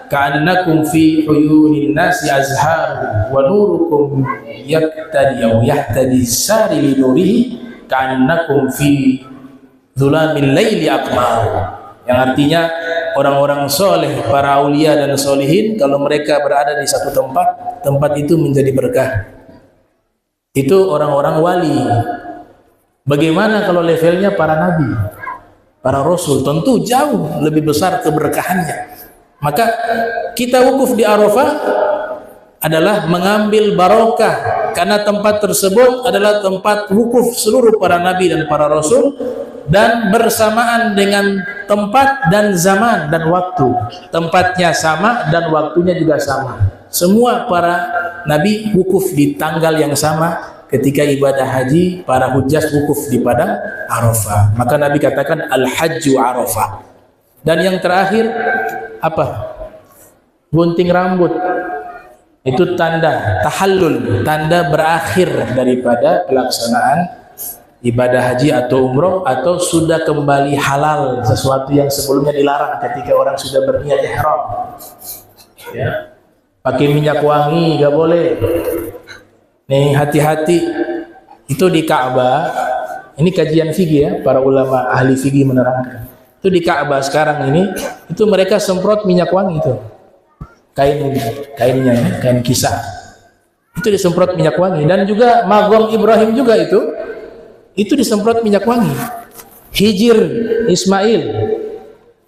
ka'annakum fi uyunin nasi azhar wa nurukum yahtadi sari li nurihi ka'annakum fi dhulamil laili aqmar. Yang artinya orang-orang soleh, para aulia dan solihin, kalau mereka berada di satu tempat, tempat itu menjadi berkah. Itu orang-orang wali. Bagaimana kalau levelnya para nabi, para rasul? Tentu jauh lebih besar keberkahannya. Maka kita wukuf di Arafah adalah mengambil barokah, karena tempat tersebut adalah tempat wukuf seluruh para nabi dan para rasul, dan bersamaan dengan tempat dan zaman dan waktu. Tempatnya sama dan waktunya juga sama. Semua para nabi wukuf di tanggal yang sama ketika ibadah haji. Para hujjah wukuf di padang Arafah. Maka Nabi katakan al-hajju Arafah. Dan yang terakhir apa? Gunting rambut. Itu tanda tahallul, tanda berakhir daripada pelaksanaan ibadah haji atau umroh, atau sudah kembali halal, sesuatu yang sebelumnya dilarang ketika orang sudah berniat ihram. Ya, pakai minyak wangi gak boleh. Nih, hati-hati. Itu di Ka'bah. Ini kajian fikih ya, para ulama ahli fikih menerangkan. Itu di Ka'bah sekarang ini, itu mereka semprot minyak wangi itu. Kainnya, kain kisah. Itu disemprot minyak wangi. Dan juga Magom Ibrahim juga itu disemprot minyak wangi. Hijir Ismail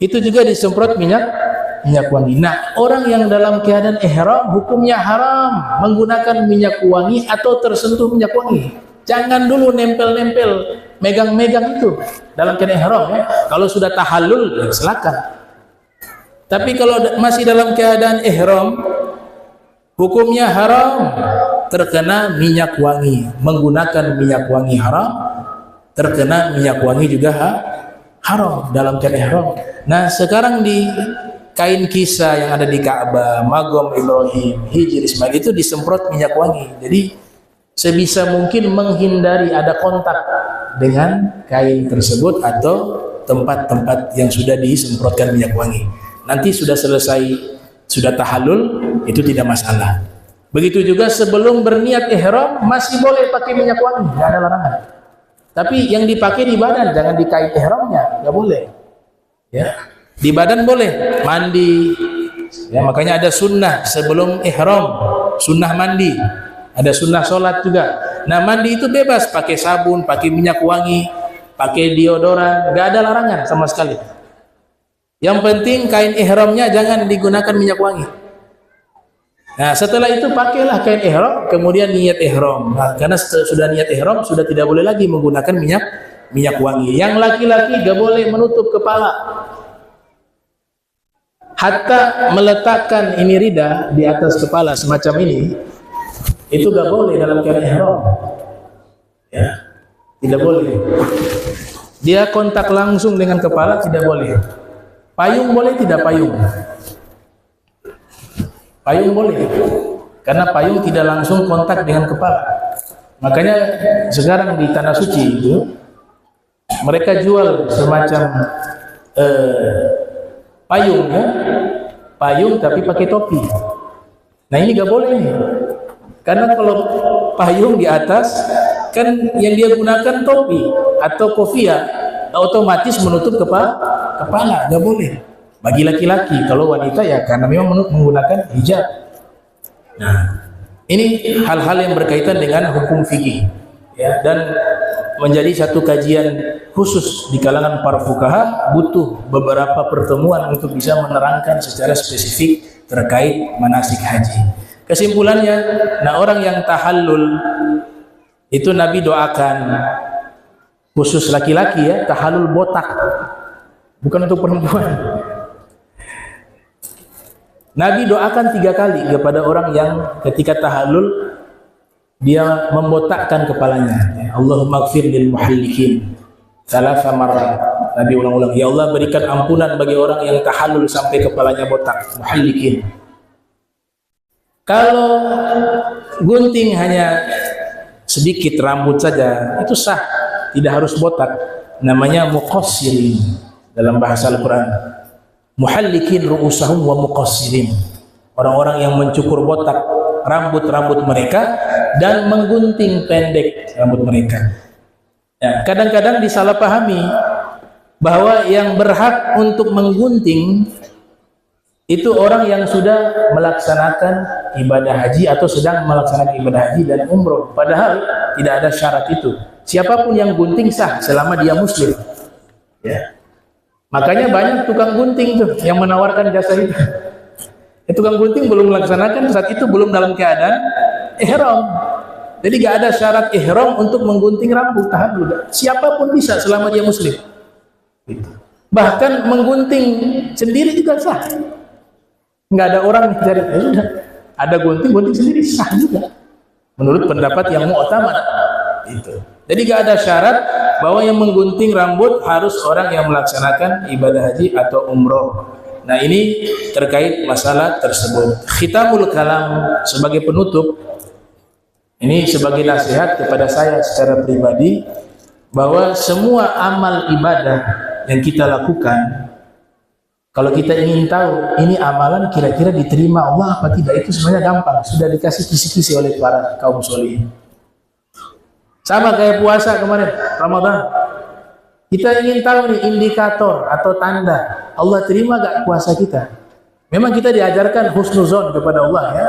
itu juga disemprot minyak wangi. Nah, orang yang dalam keadaan ihram hukumnya haram menggunakan minyak wangi atau tersentuh minyak wangi. Jangan dulu nempel-nempel, megang-megang itu dalam keadaan ihram ya. Kalau sudah tahallul, silakan. Tapi kalau masih dalam keadaan ihram, hukumnya haram, terkena minyak wangi. Menggunakan minyak wangi haram, terkena minyak wangi juga haram dalam keadaan ihram. Nah, sekarang di kain kisah yang ada di Ka'bah, Magom Ibrahim, Hijr Ismail itu disemprot minyak wangi. Jadi sebisa mungkin menghindari ada kontak dengan kain tersebut atau tempat-tempat yang sudah disemprotkan minyak wangi. Nanti sudah selesai, sudah tahallul, itu tidak masalah. Begitu juga sebelum berniat ihram masih boleh pakai minyak wangi, tidak ada larangan. Tapi yang dipakai di badan, jangan di kain ihramnya, nggak boleh. Ya, di badan boleh, mandi. Ya, makanya ada sunnah sebelum ihram, sunnah mandi. Ada sunnah sholat juga. Nah, mandi itu bebas, pakai sabun, pakai minyak wangi, pakai deodoran, nggak ada larangan sama sekali. Yang penting kain ihramnya jangan digunakan minyak wangi. Nah, setelah itu pakailah kain ihram, kemudian niat ihram. Nah, karena sudah niat ihram, sudah tidak boleh lagi menggunakan minyak wangi. Yang laki-laki gak boleh menutup kepala. Hatta meletakkan ini rida di atas kepala semacam ini, itu gak boleh dalam keadaan ihram. Ya, tidak boleh. Dia kontak langsung dengan kepala, tidak boleh. Payung boleh tidak payung? Payung boleh, karena payung tidak langsung kontak dengan kepala. Makanya sekarang di Tanah Suci itu mereka jual semacam payung ya, payung tapi pakai topi. Nah, ini gak boleh nih, karena kalau payung di atas kan yang dia gunakan topi atau kopiah, otomatis menutup kepala, gak boleh. Bagi laki-laki, kalau wanita ya karena memang menggunakan hijab. Nah, ini hal-hal yang berkaitan dengan hukum fikih ya, dan menjadi satu kajian khusus di kalangan para fuqaha, butuh beberapa pertemuan untuk bisa menerangkan secara spesifik terkait manasik haji. Kesimpulannya, nah orang yang tahallul Itu Nabi doakan khusus laki-laki ya, tahallul botak, bukan untuk perempuan. Nabi doakan 3 kali kepada orang yang ketika tahallul dia membotakkan kepalanya. Allahumma ighfir lil muhallikin 3 marrat. Nabi ulang-ulang, ya Allah berikan ampunan bagi orang yang tahallul sampai kepalanya botak, muhallikin. Kalau gunting hanya sedikit rambut saja, itu sah, tidak harus botak. Namanya muqassirin dalam bahasa Al-Quran. Muhallikin ru'usahum wa muqassirin. Orang-orang yang mencukur botak rambut-rambut mereka dan menggunting pendek rambut mereka. Ya, kadang-kadang disalahpahami bahwa yang berhak untuk menggunting itu orang yang sudah melaksanakan ibadah haji atau sedang melaksanakan ibadah haji dan umroh. Padahal tidak ada syarat itu. Siapapun yang gunting sah selama dia muslim. Ya. Makanya banyak tukang gunting tuh yang menawarkan jasa itu. Tukang gunting belum melaksanakan, saat itu belum dalam keadaan ihram. Jadi gak ada syarat ihram untuk menggunting rambut tahallul. Siapapun bisa selama dia muslim. Bahkan menggunting sendiri juga sah. Nggak ada orang mencari, ya sudah, ada gunting sendiri sah juga menurut pendapat yang mu'tamad itu. Jadi nggak ada syarat bahwa yang menggunting rambut harus orang yang melaksanakan ibadah haji atau umroh. Nah, ini terkait masalah tersebut. Khitamul kalam sebagai penutup, ini sebagai nasihat kepada saya secara pribadi, bahwa semua amal ibadah yang kita lakukan, kalau kita ingin tahu ini amalan kira-kira diterima Allah apa tidak, itu sebenarnya gampang, sudah dikasih kisi-kisi oleh para kaum sholihin. Sama kayak puasa kemarin Ramadan, kita ingin tahu nih indikator atau tanda Allah terima gak puasa kita. Memang kita diajarkan husnuzon kepada Allah ya,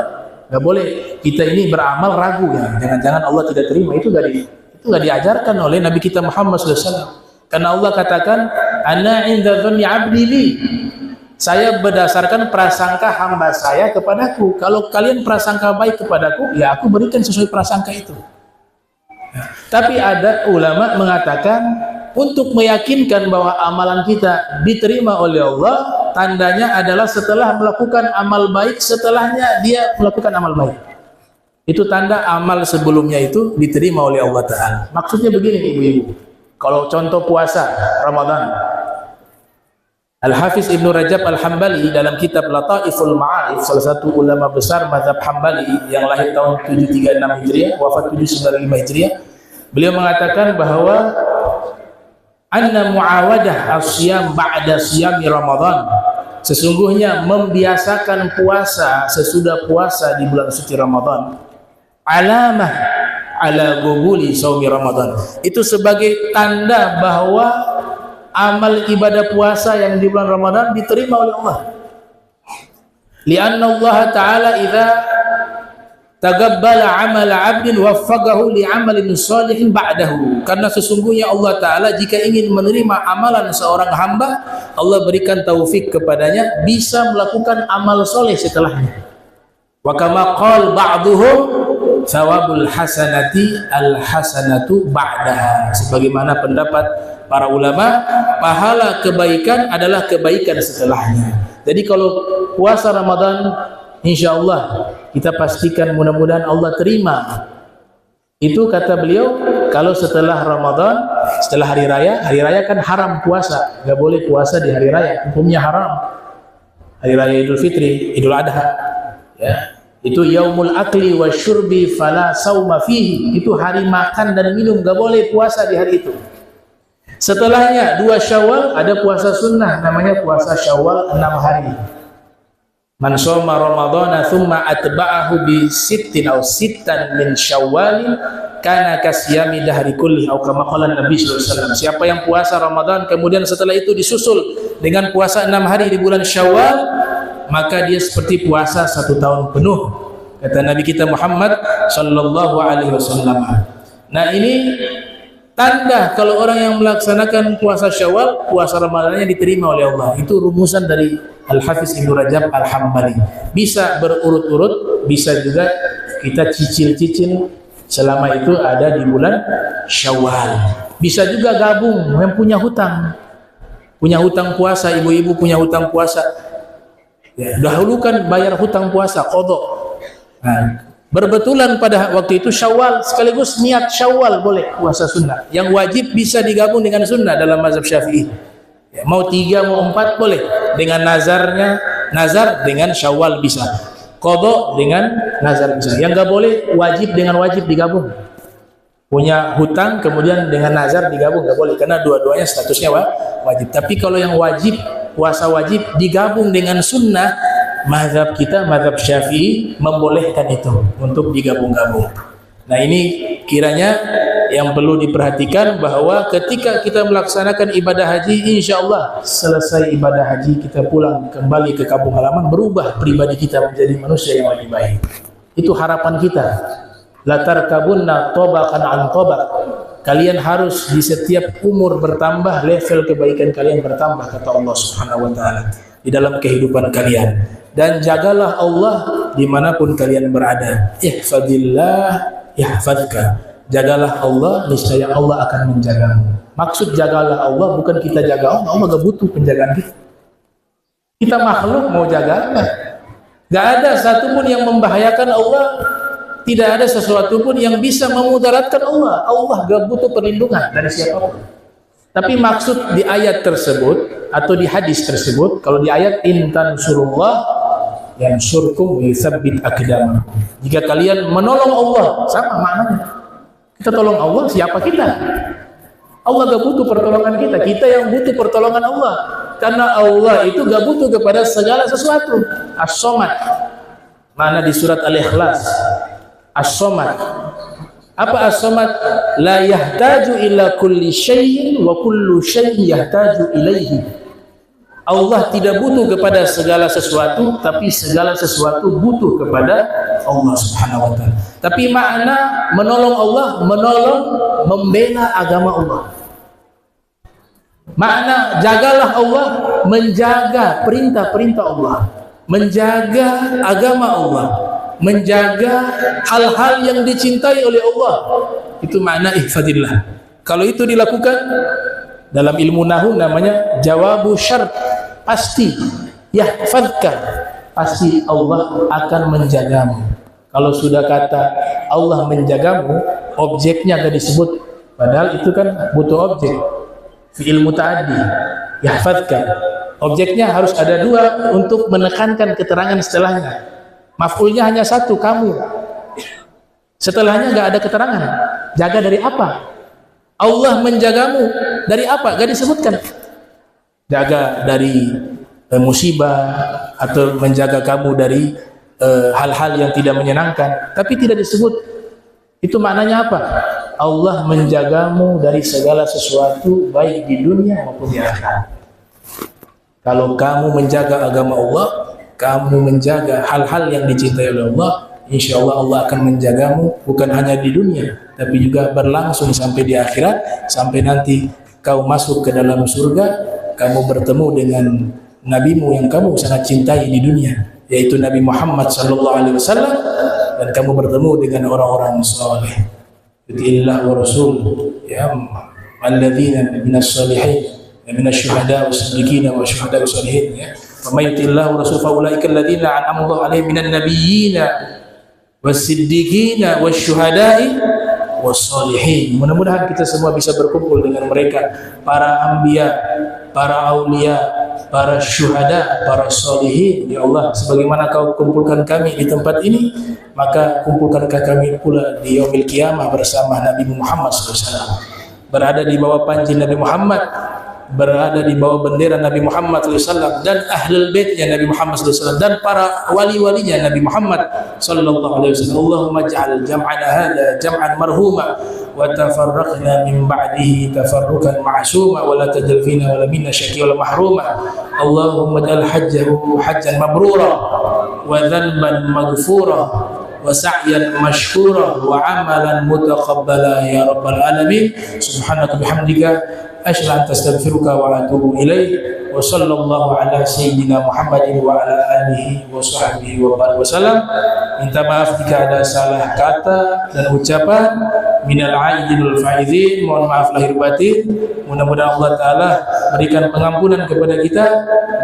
gak boleh kita ini beramal ragu ya, jangan-jangan Allah tidak terima. Itu gak diajarkan oleh Nabi kita Muhammad SAW. Karena Allah katakan, ana inda dzanni 'abdi li. Saya berdasarkan prasangka hamba saya kepadaku. Kalau kalian prasangka baik kepadaku, ya aku berikan sesuai prasangka itu. Tapi ada ulama mengatakan, untuk meyakinkan bahwa amalan kita diterima oleh Allah, tandanya adalah setelah melakukan amal baik, setelahnya dia melakukan amal baik. Itu tanda amal sebelumnya itu diterima oleh Allah Ta'ala. Maksudnya begini ibu-ibu, kalau contoh puasa Ramadan, Al-Hafiz Ibnu Rajab Al-Hambali dalam kitab Lataiful Ma'arif, salah satu ulama besar mazhab Hambali yang lahir tahun 736 Hijriah, wafat 795 Hijriah, beliau mengatakan bahwa anna muawadah as-siyam ba'da siyami Ramadan, sesungguhnya membiasakan puasa sesudah puasa di bulan suci Ramadan, alamah ala gubuli saumi Ramadan, itu sebagai tanda bahwa amal ibadah puasa yang di bulan Ramadan diterima oleh Allah. Lianna Allah Ta'ala idza tagabbala amal 'abdin waffaqahu li 'amalin shalihin ba'dahu. Karena sesungguhnya Allah Ta'ala jika ingin menerima amalan seorang hamba, Allah berikan taufik kepadanya bisa melakukan amal soleh setelahnya. Wa kama qala ba'duhum thawabul hasanati al hasanatu ba'daha. Sebagaimana pendapat para ulama, pahala kebaikan adalah kebaikan setelahnya. Jadi kalau puasa Ramadan, insya Allah kita pastikan mudah-mudahan Allah terima. Itu kata beliau, kalau setelah Ramadan, setelah hari raya kan haram puasa, nggak boleh puasa di hari raya, hukumnya haram. Hari raya Idul Fitri, Idul Adha, ya. Itu yaumul akli wa syurbi fala sauma fihi, itu hari makan dan minum, nggak boleh puasa di hari itu. Setelahnya 2 Syawal ada puasa sunnah, namanya puasa Syawal 6 hari. Man shoma Ramadhana thumma atba'ahu bi sittin aw sittan min Syawalin kana kasyami dahri kulli atau kama qala Nabi sallallahu alaihi wasallam. Siapa yang puasa Ramadan kemudian setelah itu disusul dengan puasa 6 hari di bulan Syawal, maka dia seperti puasa 1 tahun penuh, kata Nabi kita Muhammad sallallahu alaihi wasallam. Nah, ini tanda kalau orang yang melaksanakan puasa Syawal, puasa Ramadannya diterima oleh Allah. Itu rumusan dari Al-Hafiz Ibnu Rajab Al-Hambali. Bisa berurut-urut, bisa juga kita cicil-cicil selama itu ada di bulan Syawal. Bisa juga gabung yang punya hutang puasa, ibu-ibu punya hutang puasa, ya, dahulukan bayar hutang puasa, qadha. Nah, berbetulan pada waktu itu Syawal, sekaligus niat Syawal boleh puasa sunnah. Yang wajib bisa digabung dengan sunnah dalam mazhab Syafi'i. Ya, mau 3 mau 4 boleh. Dengan nazar dengan Syawal bisa. Qadha dengan nazar bisa. Yang enggak boleh wajib dengan wajib digabung. Punya hutang kemudian dengan nazar digabung enggak boleh, karena dua-duanya statusnya wajib. Tapi kalau yang wajib, puasa wajib digabung dengan sunnah, mazhab kita, mazhab Syafi'i membolehkan itu untuk digabung-gabung. Nah, ini kiranya yang perlu diperhatikan, bahwa ketika kita melaksanakan ibadah haji, insya Allah selesai ibadah haji kita pulang kembali ke kampung halaman, berubah pribadi kita menjadi manusia yang lebih baik. Itu harapan kita. La tarkabunna tabaqan an tabaq. Kalian harus di setiap umur bertambah, level kebaikan kalian bertambah, kata Allah Subhanahu wa taala, di dalam kehidupan kalian. Dan jagalah Allah dimanapun kalian berada. Ihfadillah yahfadka. Jagalah Allah, niscaya Allah akan menjagamu. Maksud jagalah Allah bukan kita jaga Allah. Allah gak butuh penjagaan kita. Kita makhluk mau jaga apa? Gak ada satupun yang membahayakan Allah. Tidak ada sesuatu pun yang bisa memudaratkan Allah. Allah gak butuh perlindungan dari siapapun. Tapi maksud di ayat tersebut atau di hadis tersebut, kalau di ayat intan surullah yang surkum yutsabbit aqdamakum. Jika kalian menolong Allah, sama maknanya. Kita tolong Allah, siapa kita? Allah gak butuh pertolongan kita. Kita yang butuh pertolongan Allah. Karena Allah itu gak butuh kepada segala sesuatu. As-Somad. Mana di surat Al-Ikhlas? As-Somad. Apa as-Somad? La yahtaju ila kulli syai'in wa kullu syai'in yahtaju ilaihi. Allah tidak butuh kepada segala sesuatu, tapi segala sesuatu butuh kepada Allah Subhanahu wa taala. Tapi makna menolong Allah, membela agama Allah. Makna jagalah Allah, menjaga perintah-perintah Allah, menjaga agama Allah, menjaga hal-hal yang dicintai oleh Allah. Itu makna ihfadillah. Kalau itu dilakukan dalam ilmu nahwu namanya jawabu syart, pasti yahfadka, pasti Allah akan menjagamu. Kalau sudah kata Allah menjagamu, objeknya gak disebut, padahal itu kan butuh objek. Fi'il muta'addi, yahfadka, objeknya harus ada 2 untuk menekankan keterangan setelahnya. Maf'ulnya hanya 1, kamu. Setelahnya gak ada keterangan. Jaga dari apa? Allah menjagamu dari apa? Gak disebutkan. Jaga dari musibah atau menjaga kamu dari hal-hal yang tidak menyenangkan, tapi tidak disebut. Itu maknanya apa? Allah menjagamu dari segala sesuatu, baik di dunia maupun di akhirat. Kalau kamu menjaga agama Allah, kamu menjaga hal-hal yang dicintai oleh Allah, insya Allah Allah akan menjagamu, bukan hanya di dunia, tapi juga berlangsung sampai di akhirat, sampai nanti kau masuk ke dalam surga, kamu bertemu dengan nabimu yang kamu sangat cintai di dunia, yaitu Nabi Muhammad SAW, dan kamu bertemu dengan orang-orang saleh. Yuti'illah wa rasul, ya alladzina minas salihin, minas syuhada was-siddiqina wa syuhada was-salihin, ya. Wa may yuti'illah wa rasul fa ulaika alladzina an'ama Allahu 'alaihim minan nabiyyina was-siddiqina wasyuhada'i was-salihin. Mudah-mudahan kita semua bisa berkumpul dengan mereka, para anbiya, para aulia, para syuhada, para salihin. Ya Allah, sebagaimana kau kumpulkan kami di tempat ini, maka kumpulkankah kami pula di yaumil qiyamah bersama Nabi Muhammad SAW, berada di bawah panji Nabi Muhammad, berada di bawah bendera Nabi Muhammad SAW, dan ahlul baitnya Nabi Muhammad SAW, dan para wali-walinya Nabi Muhammad SAW. Allahumma ja'al jam'ana hadha jam'an marhuma wa tafarraqna min ba'dihi tafarrukan ma'suma wa la tajal fina wa la minna syaqiyya wa la mahruma. Allahumma ja'al hajjahu hajjan mabrura wa dhanban maghfura wa sa'yan mashkura wa amalan mutaqabbala ya rabbal alamin. Subhanaka bihamdika asyhadu an astaghfiruka wa atubu ilaik. Wa sallallahu ala sayyidina Muhammadin wa ala alihi wa sahbihi wa barik wasallam. Minta maaf jika ada salah kata dan ucapan. Minal aidin wal faizin, mohon maaf lahir batin. Mudah-mudahan Allah Ta'ala berikan pengampunan kepada kita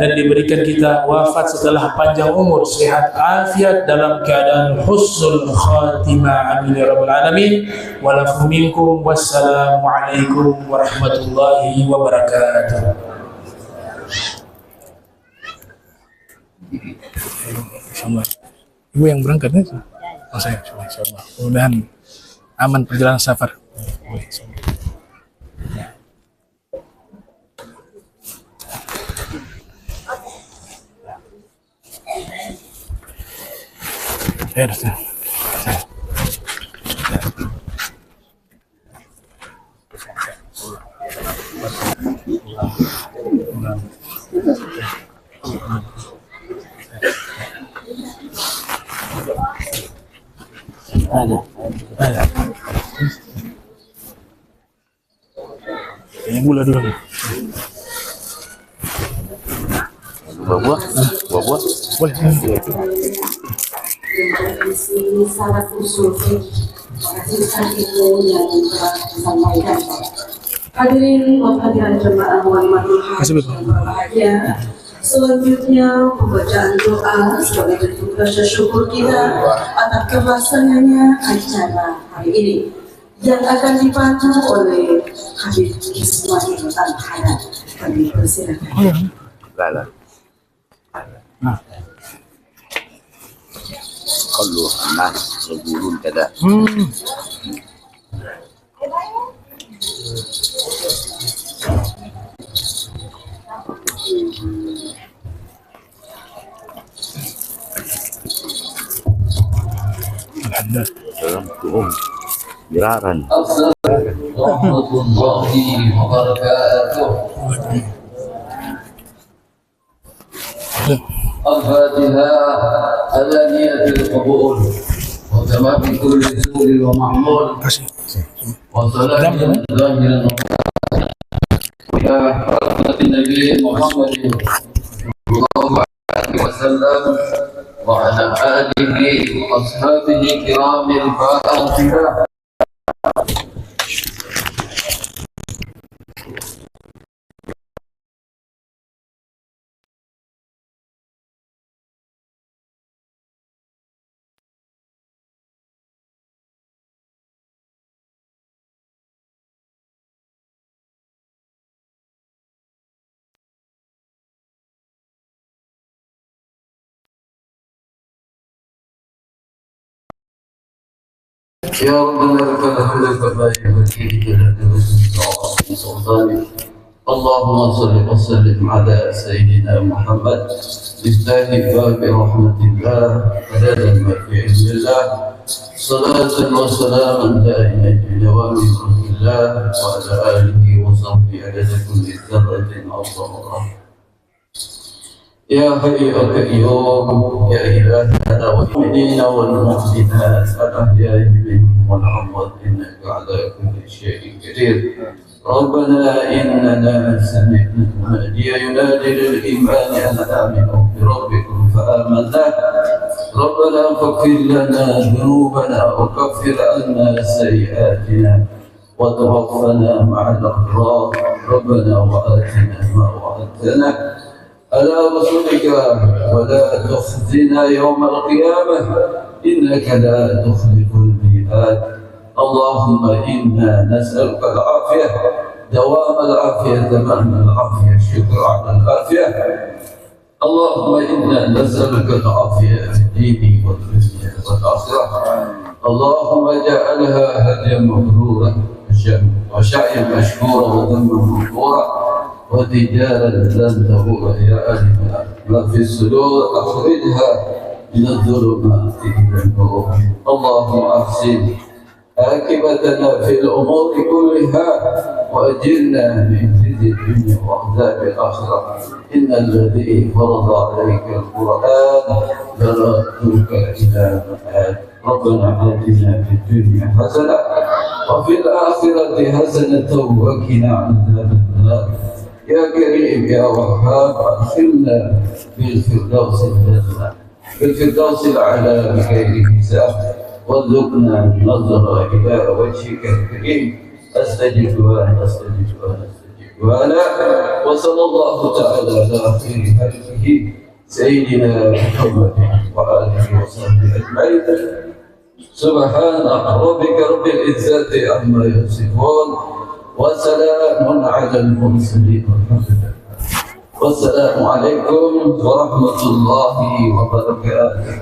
dan diberikan kita wafat setelah panjang umur, sehat afiat dalam keadaan husnul khatimah. Amin ya rabbal alamin. Walafu minkum. Wassalamualaikum warahmatullahi wabarakatuh. Insyaallah. Ibu yang berangkat ya? Oh, saya insyaallah. Mudah-mudahan aman perjalanan safar. Ada. Yang gula dulu. Buah. Boleh. Sangat usul ilmu yang telah disampaikan. Hadirin hadirat jemaah walimatul hajj yang berbahagia. Selanjutnya pembacaan doa sebagai bentuk rasa syukur kita atas kelaksananya acara hari ini yang akan dipandu oleh Habib Ismail Al-Hayat. Kami persilakan. Kalau anak sebelum kada. Dalam tuum jiraran. Assalamualaikum warahmatullahi wabarakatuh. Al-Fatihah ala niyatil qabul wa tamami kulli suri wa ma'mul wa salamun zahiran ya rahmatin nabi Muhammadin sallallahu alaihi wasallam wa ala alihi wa ashabihi kiramil fatiha. يا ربنا لك الحمد كما ينبغي لجلال سلطانك. اللهم صل وسلم على سيدنا محمد مفتاح باب رحمة الله عدد ما في علم الله صلاة وسلاما دائما بدوام ملك الله وعلى آله وصحبه عدد كل ذرة أرض الله. يا حي يا قيوم يا إلهنا والمؤمنين والمؤمنات الأحياء منهم والأموات إنك على كل شيء قدير. ربنا إننا سمعنا مناديا ينادي للإيمان أن آمنوا بربكم فآمنا. ربنا فاغفر لنا ذنوبنا وكفر عنا سيئاتنا وتوفنا مع الأبرار. ربنا وآتنا ما وعدتنا على رسولك ولا تخزنا يوم القيامة إنك لا تخلف الميعاد. اللهم إنا نسألك العافية دوام العافية تمام العافية الشكر على العافية. اللهم إنا نسألك العافية في الدين والدنيا والآخرة. اللهم اجعلها هديا مبرورا وشعيا مشكورا وذنبا مغفورا وتجارا لن تبور يا أهل ما في الصدور أخرجها من الظلمات إلى النور. اللهم أحسن عاقبتنا في الأمور كلها وأجرنا من خزي الدنيا وعذاب الآخرة. إن الذي فرض عليك القرآن لردك إلى معاد. ربنا آتنا في الدنيا حسنة وفي الآخرة حسنة وقنا عذاب النار. يا كريم يا وهاب أدخلنا بالفردوس الجنة بالفردوس الأعلى بغير حساب وارزقنا النظر إلى وجهك الكريم أستجب وأنا أستجب وأنا أستجب وأنا وصلى الله تعالى على خير خلقه سيدنا محمد وآله وصحبه أجمعين. سبحان ربك رب العزة عما يصفون وسلام على المرسلين والحمد لله. والسلام عليكم ورحمة الله وبركاته.